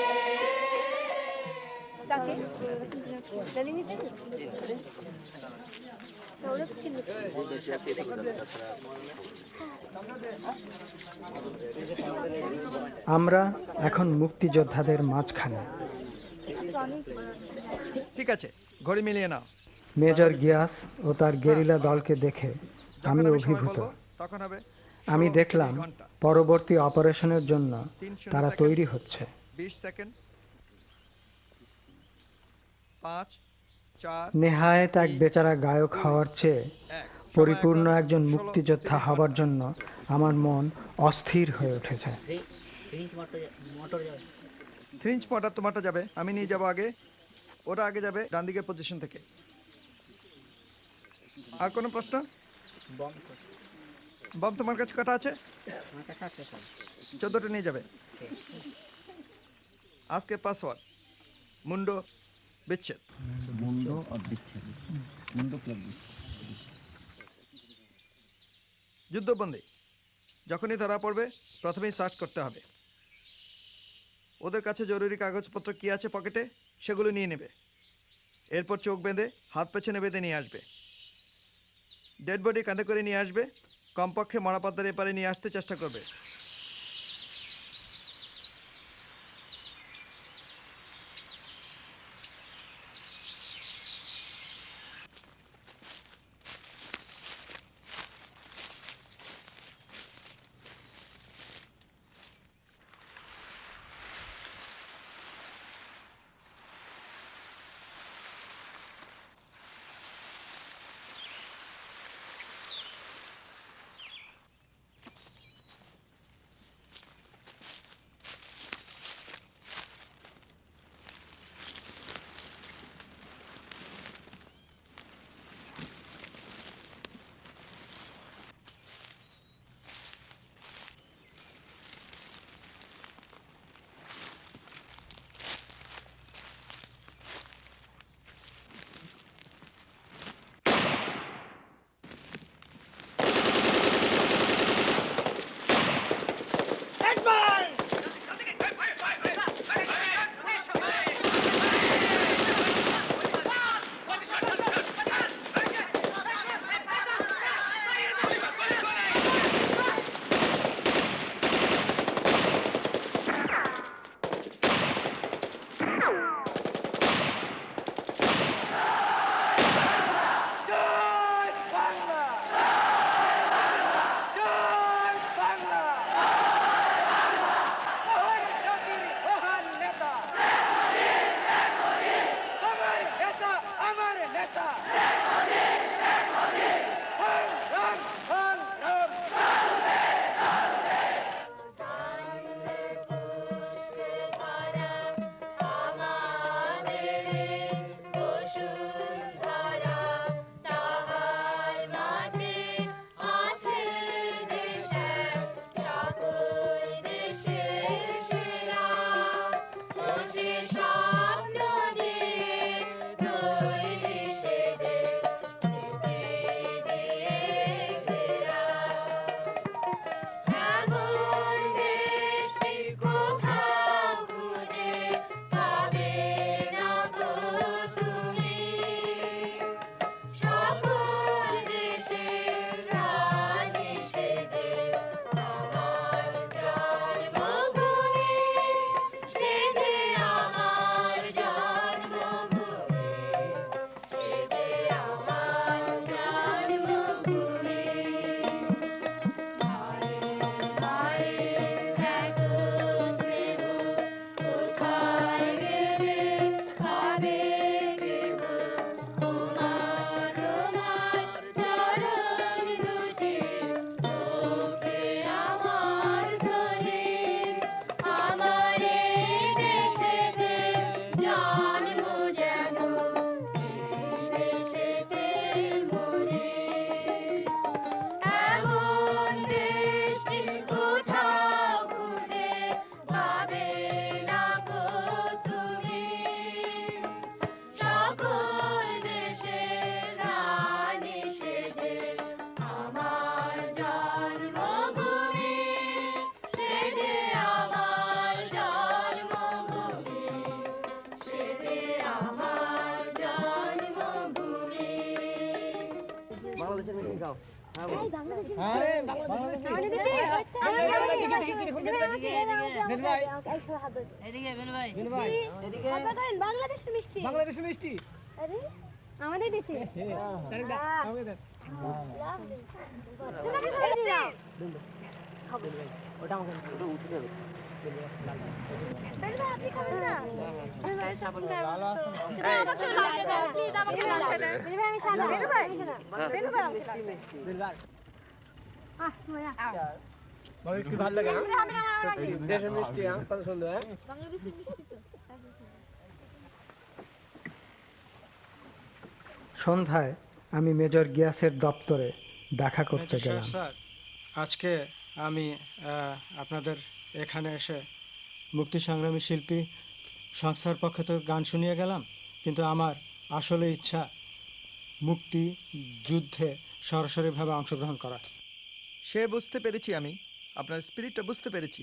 কাকে নলিনী চিনি ওরা তো চিনি আমরা এখন মুক্তিযোদ্ধাদের মাঝখানে। ঠিক আছে, ঘড়ি মিলিয়ে নাও। মেজর গিয়াস ও তার গেরিলা দলকে দেখে আমি অভিভূত। তখন হবে আমি দেখলাম পরবর্তী অপারেশনের জন্য তারা তৈরি হচ্ছে। 20 সেকেন্ড। 5 4 নেহায়েত এক বেচারা গায়ক হওয়ার চেয়ে পরিপূর্ণ একজন মুক্তিযোদ্ধা হবার জন্য আমার মন অস্থির হয়ে উঠেছে। 3 ইঞ্চ মোটর তোমারটা যাবে, আমি নিয়ে যাব আগে। ওটা আগে যাবে ডান দিকের পজিশন থেকে। আর কোনো প্রশ্ন? বম তোমার কাছে কটা আছে? 14টা নিয়ে যাবে। আজকে পাসওয়ার্ড মুন্ডো বিচ্ছেদ। যুদ্ধবন্দী যখনই ধরা পড়বে প্রথমেই সার্চ করতে হবে। ওদের কাছে জরুরি কাগজপত্র কি আছে পকেটে সেগুলো নিয়ে নেবে। এরপর চোখ বেঁধে হাত পেছনে বেঁধে নিয়ে আসবে। ডেড বডি কাঁধে করে নিয়ে আসবে। কমপক্ষে মরাপাতার এপারে নিয়ে আসতে চেষ্টা করবে। দাও হ্যাঁ এই বাংলাদেশি আরে বাংলাদেশি এদিকে বেনু ভাই এদিকে বাংলাদেশি মিষ্টি বাংলাদেশি মিষ্টি আরে আমাদের দেশে ওটা আমাকে উঠে যাবে আপনি খাবেন না সাবন ভালো আছে মিষ্টি ভালো লাগে দেশের মিষ্টি কত সুন্দর সন্ধ্যায় আমি মেজর গিয়াসের দপ্তরে দেখা করতে গেলাম। স্যার, আজকে আমি আপনাদের এখানে এসে মুক্তি সংগ্রামী শিল্পী সংস্থার পক্ষ থেকে গান শুনিয়ে গেলাম, কিন্তু আমার আসলে ইচ্ছা মুক্তি যুদ্ধে সরাসরিভাবে অংশগ্রহণ করা। সে বুঝতে পেরেছি, আমি আপনার স্পিরিটটা বুঝতে পেরেছি,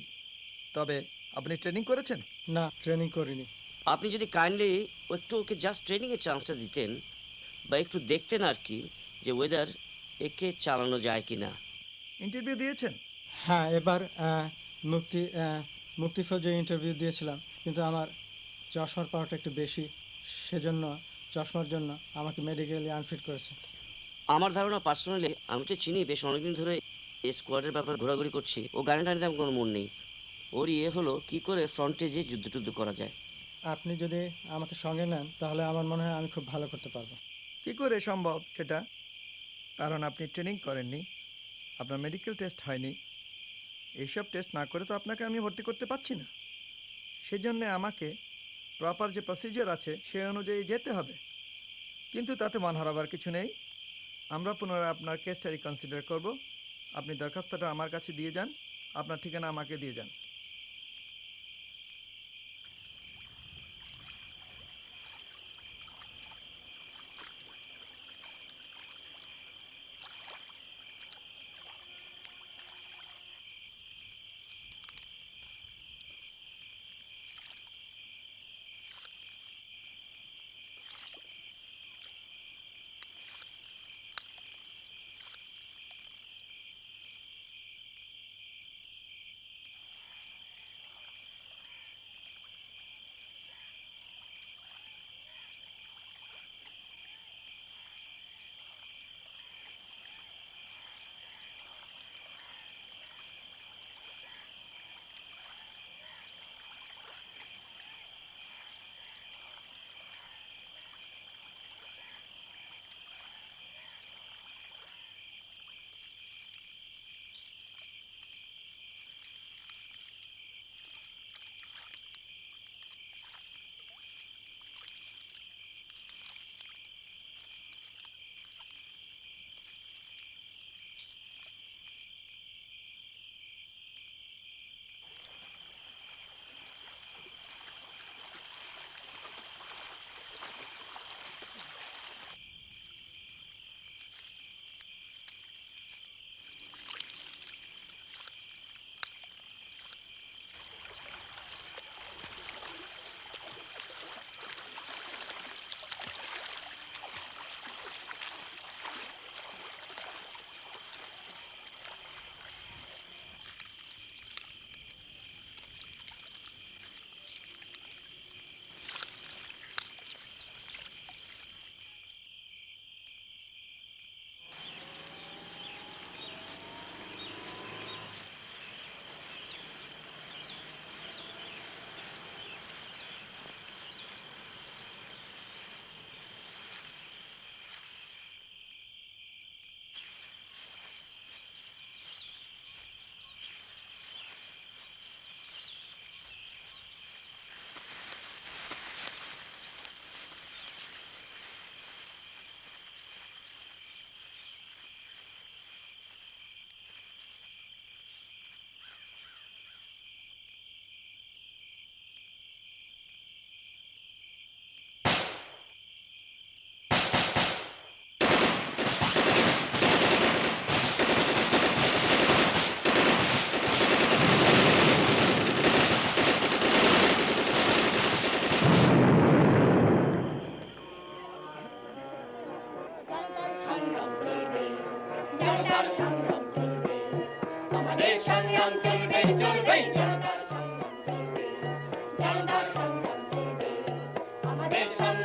তবে আপনি ট্রেনিং করেছেন? না, ট্রেনিং করিনি। আপনি যদি কাইন্ডলি একটু ওকে জাস্ট ট্রেনিংয়ের চান্সটা দিতেন বা একটু দেখতেন আর কি যে ওয়েদার একে চালানো যায় কি না। ইন্টারভিউ দিয়েছেন? হ্যাঁ, এবার মুক্তি ফৌজে ইন্টারভিউ দিয়েছিলাম, কিন্তু আমার চশমার পাওয়ারটা একটু বেশি, সেজন্য চশমার জন্য আমাকে মেডিকেলি আনফিট করেছে। আমার ধারণা পার্সোনালি, আমি তো চিনি বেশ অনেকদিন ধরে এই স্কোয়াডের ব্যাপার ঘোরাঘুরি করছি, ও গাড়ি টানিতে আমার কোনো মন নেই। ওর হলো কি করে ফ্রন্টে যে যুদ্ধ করা যায়। আপনি যদি আমাকে সঙ্গে নেন তাহলে আমার মনে হয় আমি খুব ভালো করতে পারবো। কি করে সম্ভব সেটা? কারণ আপনি ট্রেনিং করেননি, আপনার মেডিকেল টেস্ট হয়নি। এইসব টেস্ট না করে তো আপনাকে আমি ভর্তি করতে পারছি না। সেজন্য আমাকে প্রপার যে প্রসিজার আছে সে অনুযায়ী যেতে হবে। কিন্তু তাতে মন হারাবার কিছু নেই। আমরা পুনরায় আপনার কেসটা রিকনসিডার করব। আপনি দরখাস্তটা আমার কাছে দিয়ে যান, আপনার ঠিকানা আমাকে দিয়ে যান।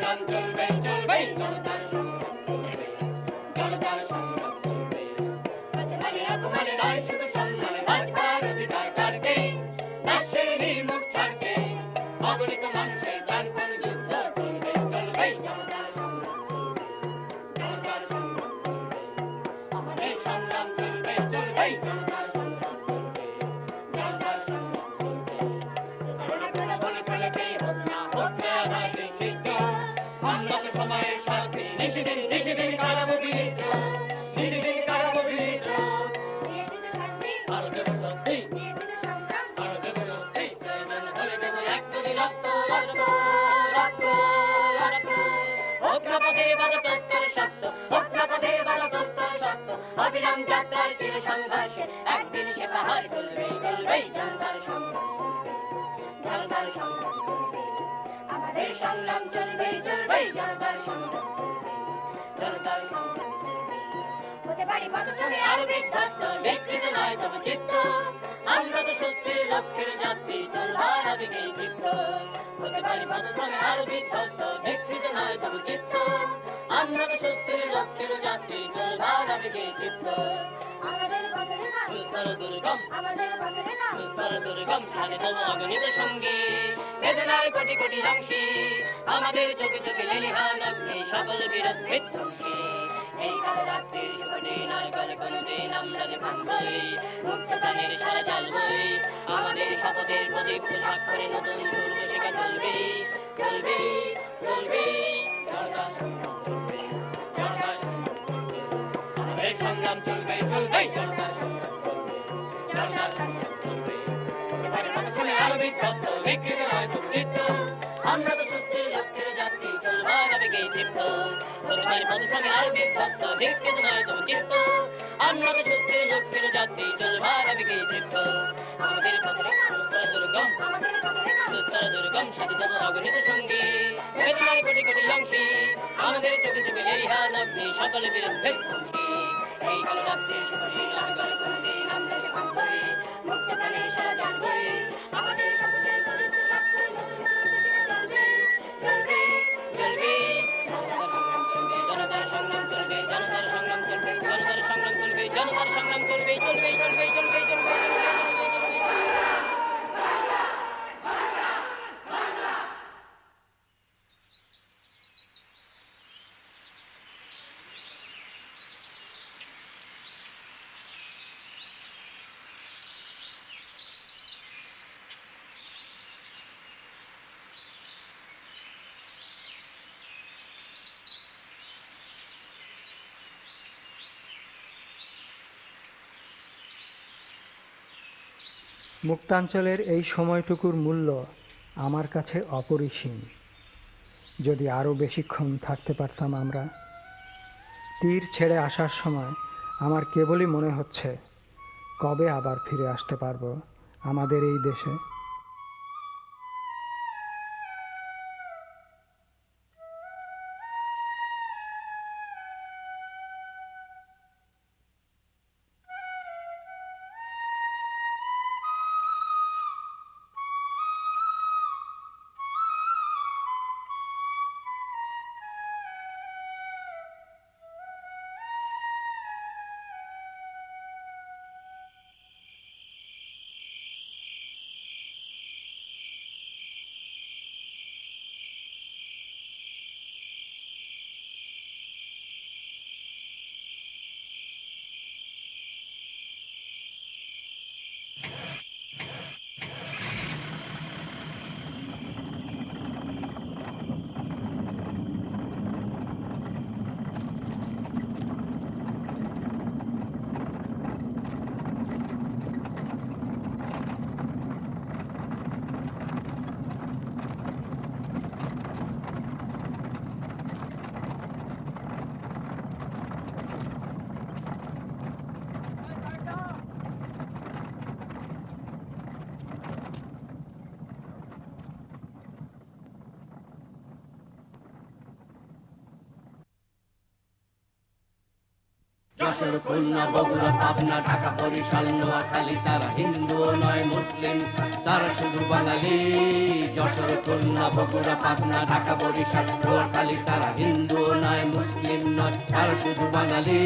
সংগ্রাম চলবে চলবে জনতার সংগ্রাম চলবে জনতার সংগ্রাম চলবে মানে অপমানে নয় শুধু সম্মানে বাঁচবার অধিকার কারকে রাষ্ট্রের নির্মুখ ছাড়কে অগণিত মানুষের প্রাণপণ যুদ্ধ চলবে চলবে জনতার সংগ্রাম চলবে জনতার সংগ্রাম চলবে আমাদের সংগ্রাম চলবে চলবে জনতার সংগ্রাম চলবে জনতার সংগ্রাম চলবে বলে ফেলেতেই হোক না আদায় নিশ্চিত উন্নত সময়ের সাথে নিশিদিন কারাবহিত নিশিদিন কারাবহিত আরো দেব শক্তি আরো দেব শক্তি প্রয়োজন হলে দেব এক কোটি রক্ত রক্ত রক্ত রক্ত অগ্রপথে বাধা প্রস্তর শক্ত অগ্রপথে বাধা প্রস্তর শক্ত অবিরাম যাত্রার চির সংঘর্ষে একদিন সে পাহাড় গলবে গলবে জনতার সংগ্রাম জনতার সংগ্রাম চলবে আমাদের সংগ্রাম চলবে চলবে জনতার সংগ্রাম চলবে জনতার সংগ্রাম চলবে হতে পারি পদশ্রমে আরো বিধ্বস্ত বিকৃত নয় তবু চিত্ত আমরা তো স্বস্তির লক্ষ্যের যাত্রী চলবার আবেগেই চিত্ত হতে পারি পদশ্রমে আরো বিধ্বস্ত বিকৃত নয় তবু চিত্ত আমরা তো স্বস্তির লক্ষ্যের যাত্রী চলবার আবেগেই চিত্ত আমাদের পথে না দুস্তর দুর্গম আমাদের পথে না দুস্তর দুর্গম সাজে তবু অগণিত সঙ্গী বেদনার কোটি কোটি অংশী আমাদের চোখে চোখে লেলিহান অগ্নি সকল বিরোধ বিধ্বংসী এই কালো রাত্রির শুভ দিন আর কালে কোনদিন আমরা যে ভাঙবই মুক্ত প্রাণের সারা জ্বালবই আমাদের শপথের প্রদীপ্ত স্বাক্ষরে নতুন সূর্য শিখা চলবে চলবে চলবে জনতার সংগ্রাম চলবে জনতার সংগ্রাম চলবে আমাদের সংগ্রাম চলবে চলবে জনতার সংগ্রাম চলবে জনতার সংগ্রাম চলবে আরো বিধ্বস্ত বিকৃত নয় তবু চিত্ত আমরা তো সুস্থির লক্ষ্যের যাত্রী চলবার আবেগেই তৃপ্ত প্রতিবার পদশ্রমে আরো বিধ্বস্ত বিকৃত নয় তবু চিত্ত আমরা তো সুস্থির লক্ষ্যের যাত্রী চলবার আবেগেই তৃপ্ত আমাদের পথে দুস্তর দুর্গম দুস্তর দুর্গম সাথে দেব অগণিত সঙ্গী বেদনার কোটি কোটি অংশী আমাদের চোখে চোখে লেলিহান অগ্নি সকলে বিরুদ্ধে ধ্বংসী এই কালো রাত্রির শরীর আমি করে কোনদিন আমরা যে ভাঙবই মুক্ত প্রাণে সারা জানবই আমাদের সকলের পবিত্র স্বাক্ষর নতুন সূর্য শিখা চলবে চলবে চলবে জনতার সংগ্রাম চলবে জনতার সংগ্রাম চলবে জনতার সংগ্রাম চলবে জনতার সংগ্রাম চলবে চলবে চলবে চলবে চলবে মুক্তাঞ্চলের এই সময়টুকুর মূল্য আমার কাছে অপরিসীম। যদি আরও বেশিক্ষণ থাকতে পারতাম আমরা। তীর ছেড়ে আসার সময় আমার কেবলই মনে হচ্ছে কবে আবার ফিরে আসতে পারবো আমাদের এই দেশে। যশোর খুলনা বগুড়া পাবনা ঢাকা বরিশাল নোয়াখালী তারা হিন্দু নয় মুসলিম তারা শুধু বাঙালি যশোর খুলনা বগুড়া পাবনা ঢাকা বরিশাল নোয়াখালী তারা হিন্দু নয় মুসলিম নয় তারা শুধু বাঙালি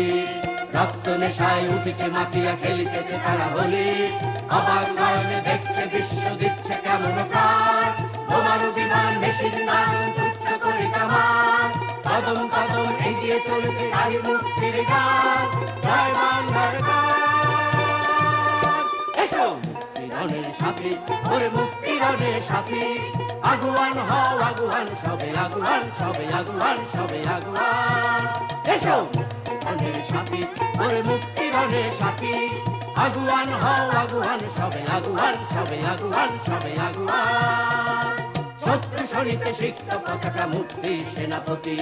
রক্ত নেশায় উঠেছে মাতিয়া খেলিতেছে তারা হোলি অবাক নয়নে দেখছে বিশ্ব দিচ্ছে কেমন প্রাণ বোমারু বিমান মেশিন গান তুচ্ছ করে কামান কদম কদম এগিয়ে চলেছে নারী মুক্তির গান জয় বাংলার গান এসো মুক্তিরণের সাথী ওরে মুক্তিরণের সাথী আগুয়ান হও আগুয়ান সবে আগুয়ান সবে আগুয়ান সবে আগুয়ান এসো মুক্তিরণের সাথী ওরে মুক্তিরণের সাথী আগুয়ান হও আগুয়ান সবে আগুয়ান সবে আগুয়ান সবে আগুয়ান শত্রু শনিতে সিক্ত পতাকা মুক্তি সেনাপতি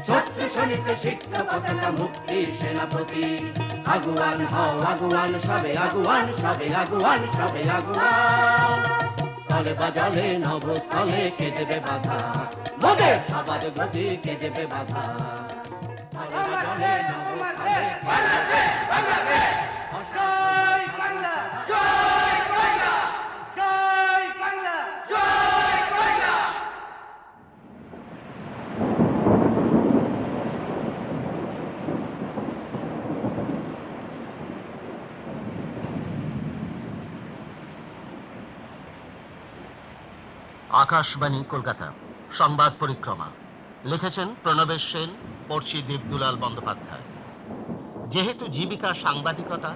শত্রু শনিতে সিক্ত পতাকা মুক্তি সেনাপতি আগুয়ান হও আগুয়ান সবে আগুয়ান সবে আগুয়ান সবে আগুয়ান স্থলে বা জলে নভস্থলে কে দেবে বাধা মোদের সবাদ গতি কে দেবে বাধা স্থলে বা জলে নভস্থলে জয় বাংলা জয় বাংলা জয় বাংলা জয় বাংলা আকাশবাণী কলকাতা সংবাদ পরিক্রমা লিখেছেন প্রণবেশ সেন পড়ছি দীপদুলাল বন্দ্যোপাধ্যায় যেহেতু জীবিকা সাংবাদিকতা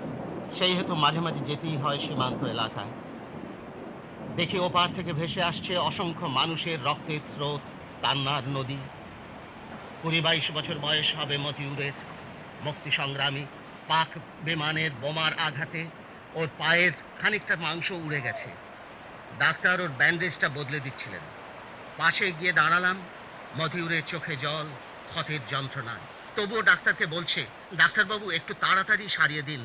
সেই হেতু মাঝে মাঝে যেতেই হয় সীমান্ত এলাকায় দেখি ওপার থেকে ভেসে আসছে অসংখ্য মানুষের রক্তের স্রোত কান্নার নদী 20-22 বছর বয়স হবে মতিউরের মুক্তি সংগ্রামী পাক বিমানের বোমার আঘাতে ওর পায়ের খানিকটা মাংস উড়ে গেছে ডাক্তার ওর ব্যান্ডেজটা বদলে দিচ্ছিলেন পাশে গিয়ে দাঁড়ালাম মতিউরের চোখে জল ক্ষতের যন্ত্রণায় তবুও ডাক্তারকে বলছে ডাক্তারবাবু একটু তাড়াতাড়ি সারিয়ে দিন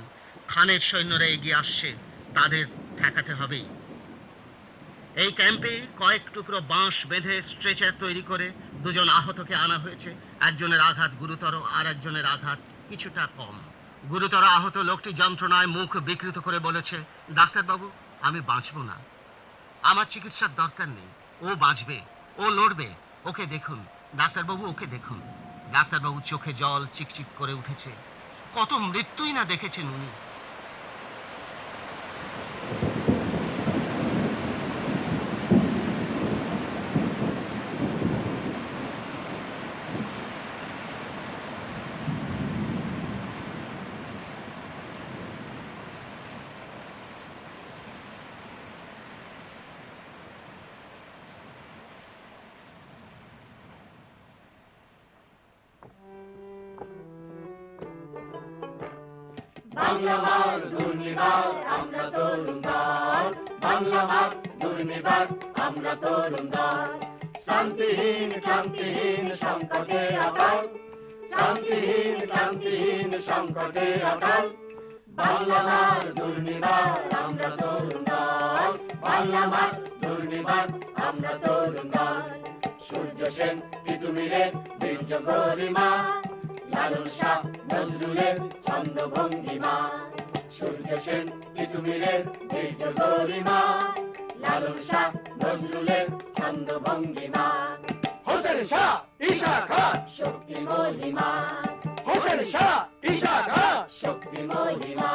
খানের সৈন্যরা এগিয়ে আসছে তাদের ঠেকাতে হবেই এই ক্যাম্পে কয়েক টুকরো বাঁশ বেঁধে স্ট্রেচার তৈরি করে দুজন আহতকে আনা হয়েছে একজনের আঘাত গুরুতর আর একজনের আঘাত কিছুটা কম গুরুতর আহত লোকটি যন্ত্রণায় মুখ বিকৃত করে বলেছে ডাক্তারবাবু আমি বাঁচব না আমার চিকিৎসার দরকার নেই ও বাঁচবে ও লড়বে ওকে দেখুন ডাক্তারবাবু ওকে দেখুন ডাক্তারবাবু চোখে জল চিকচিক করে উঠেছে কত মৃত্যুই না দেখেছেন উনি বাংলা মার দুর্নিবার আমরা তরুণ দল বাংলা মার দুর্নিবার আমরা তরুণ দল শান্তিহীন ক্লান্তিহীন সংকটে অটল শান্তিহীন ক্লান্তিহীন সংকটে অটল বাংলা মার দুর্নিবার আমরা তরুণ দল বাংলা মার দুর্নিবার আমরা তরুণ দল সূর্য সেন তিতুমিরের বীর্য গরিমা লালন শাহ নজরুলের ছন্দ ভঙ্গিমা সূর্য সেন তিতুমিরের বীর্য গরিমা লালন শাহ নজরুলের ছন্দ ভঙ্গিমা হোসেন শাহ ঈশা খান শক্তি মহিমা হোসেন শাহ ঈশা খান শক্তি মহিমা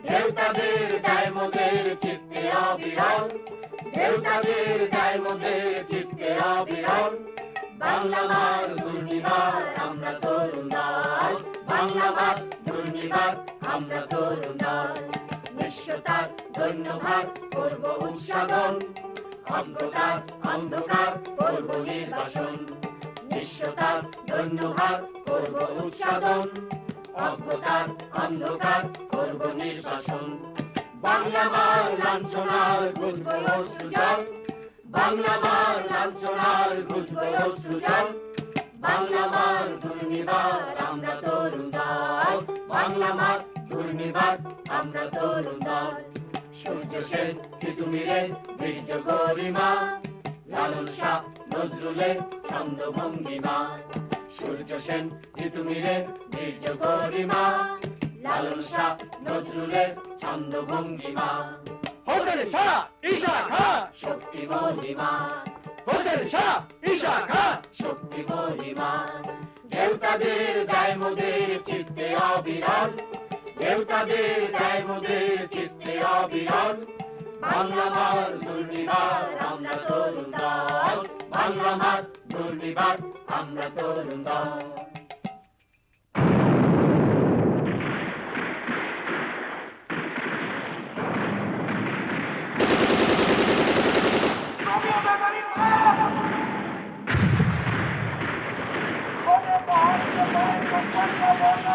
দেবতাদের দায় মোদের চিত্তে অবিরল দেবতাদের দায় মোদের চিত্তে অবিরল বাংলা মার দুর্নিবার আমরা তরুণ দল বাংলা মার দুর্নিবার আমরা তরুণ দল নিঃস্বতার ধন্যবাদ করব উৎসাদন অন্ধকার অন্ধকার করব নির্বাসন নিঃস্বতার ধন্যবাদ করব উৎসাদন অন্ধকার অন্ধকার করব নির্বাসন বাংলা মার লাঞ্ছনার বুঝব অশ্রুজল বাংলা মার লাঞ্ছনার বুঝব অশ্রুজল বাংলা মার দুর্নিবার আমরা তরুণ দল বাংলা মার দুর্নিবার আমরা তরুণ দল সূর্য সেন তিতুমিরের বীর্য গরিমা লালন শাহ নজরুলের ছন্দ ভঙ্গিমা সূর্য সেন, ঋতু মিরের বীর্য গরিমা, লালন শাহ নজরুলের ছন্দ ভঙ্গিমা, হোসেন শাহ ঈশা খান শক্তি মহিমা, হোসেন শাহ ঈশা খান শক্তি মহিমা। দেবতাদের দেয় মোদের চিত্তে অবিরল, দেবতাদের দেয় মোদের চিত্তে অবিরল। বাংলা মার দুর্নিবার আমরা তরুণ দল, বাংলা মার দুর্নিবার আমরা তরুণ দল। छोटे पहाड़ के पाए दुश्मन का बोलना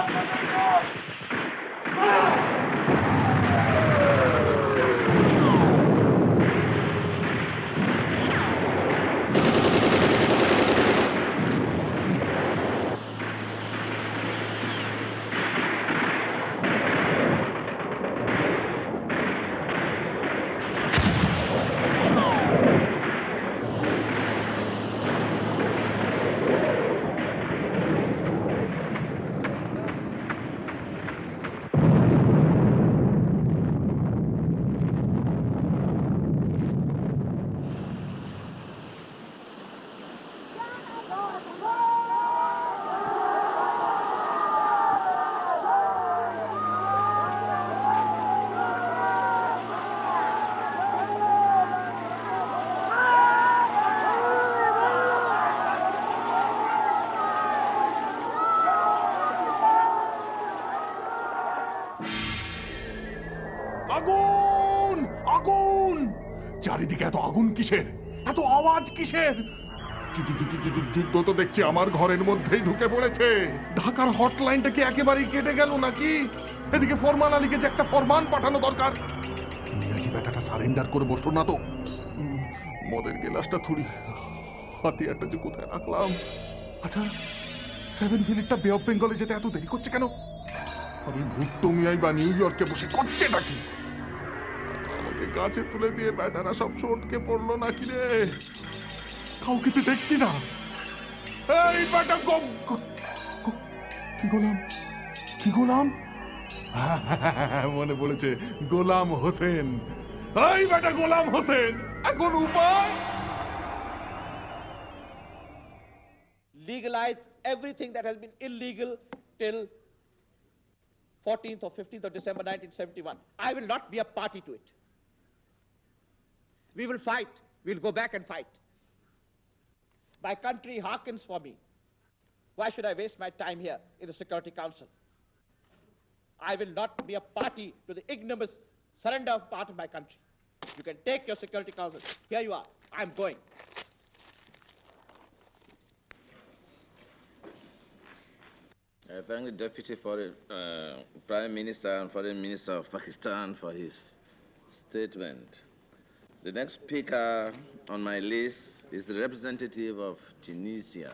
আগুন আগুন! চারিদিকে এত আগুন কিসের, এত আওয়াজ কিসের? যুদ্ধ তো দেখছি আমার ঘরের মধ্যেই ঢুকে পড়েছে। ঢাকার হটলাইনটা কি একেবারেই কেটে গেল নাকি? এদিকে ফরমান আলীকে যে একটা ফরমান পাঠানো দরকার। মিয়াজি ব্যাটাটা সারেন্ডার করে বসলো না তো। মদের গেলাসটা থুড়ি, হাতিয়ারটা যে কোথায় রাখলাম? আচ্ছা, 7 মিনিটটা বে অফ বেঙ্গলে যেতে এত দেরি করছে কেন? আরে ভুট্টো মিয়াই বা নিউ ইয়র্কে বসে করছে নাকি? আমাকে গাছে তুলে দিয়ে ব্যাটারা সব সটকে পড়লো নাকি রে? কাউ কিছু দেখছি না। এই ব্যাটা কি গোলাম, কি গোলাম? মনে পড়েছে, গোলাম হোসেন। এই ব্যাটা গোলাম হোসেন, এখন উপায়? Legalize everything that has been illegal till 14th or 15th of December 1971. I will not be a party to it. We will fight. We'll go back and fight. My country hearkens for me. Why should I waste my time here in the Security Council? I will not be a party to the ignominious surrender of part of my country. You can take your Security Council. Here you are. I'm going. I thank the Deputy Prime Minister and Foreign Minister of Pakistan for his statement. The next speaker on my list is the representative of Tunisia.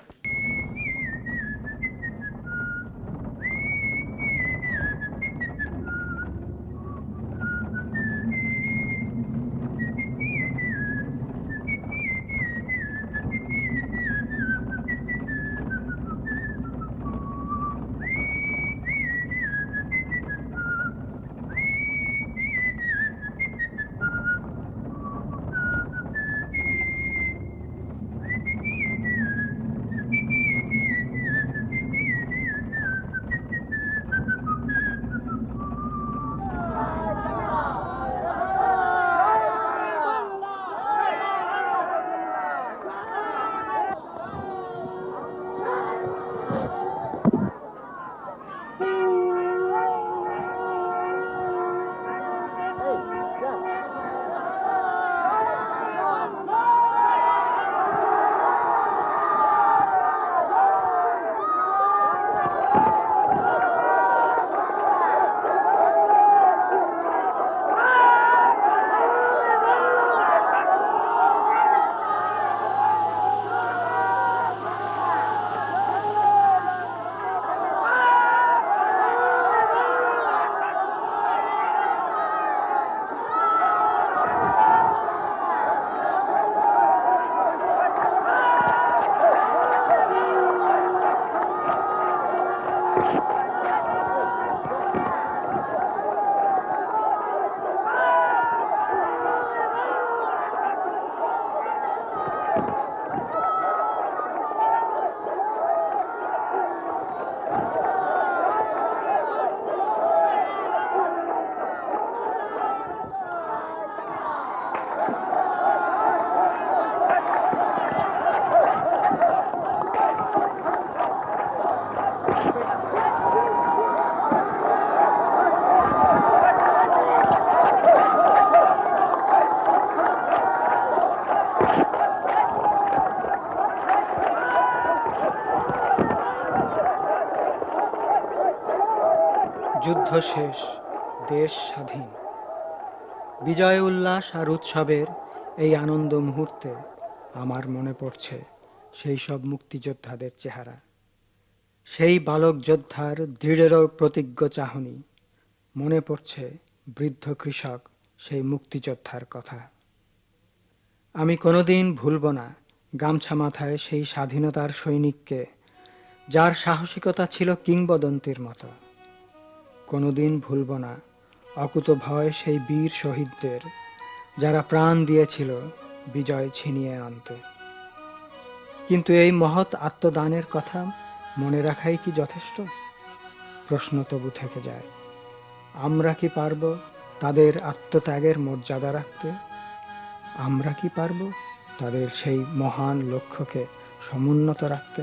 যুদ্ধ শেষ, দেশ স্বাধীন। বিজয় উল্লাস আর উৎসবের এই আনন্দ মুহূর্তে আমার মনে পড়ছে সেই সব মুক্তিযোদ্ধাদের চেহারা, সেই বালক যোদ্ধার দৃঢ় প্রতিজ্ঞ চাহনি। মনে পড়ছে বৃদ্ধ কৃষক সেই মুক্তিযোদ্ধার কথা। আমি কোনোদিন ভুলব না গামছা মাথায় সেই স্বাধীনতার সৈনিককে, যার সাহসিকতা ছিল কিংবদন্তির মতো। কোনোদিন ভুলব না অকুতভয় সেই বীর শহীদদের, যারা প্রাণ দিয়েছিল বিজয় ছিনিয়ে আনতে। কিন্তু এই মহৎ আত্মদানের কথা মনে রাখাই কি যথেষ্ট? প্রশ্ন তবু থেকে যায়। আমরা কি পারব তাদের আত্মত্যাগের মর্যাদা রাখতে? আমরা কি পারব তাদের সেই মহান লক্ষ্যকে সমুন্নত রাখতে?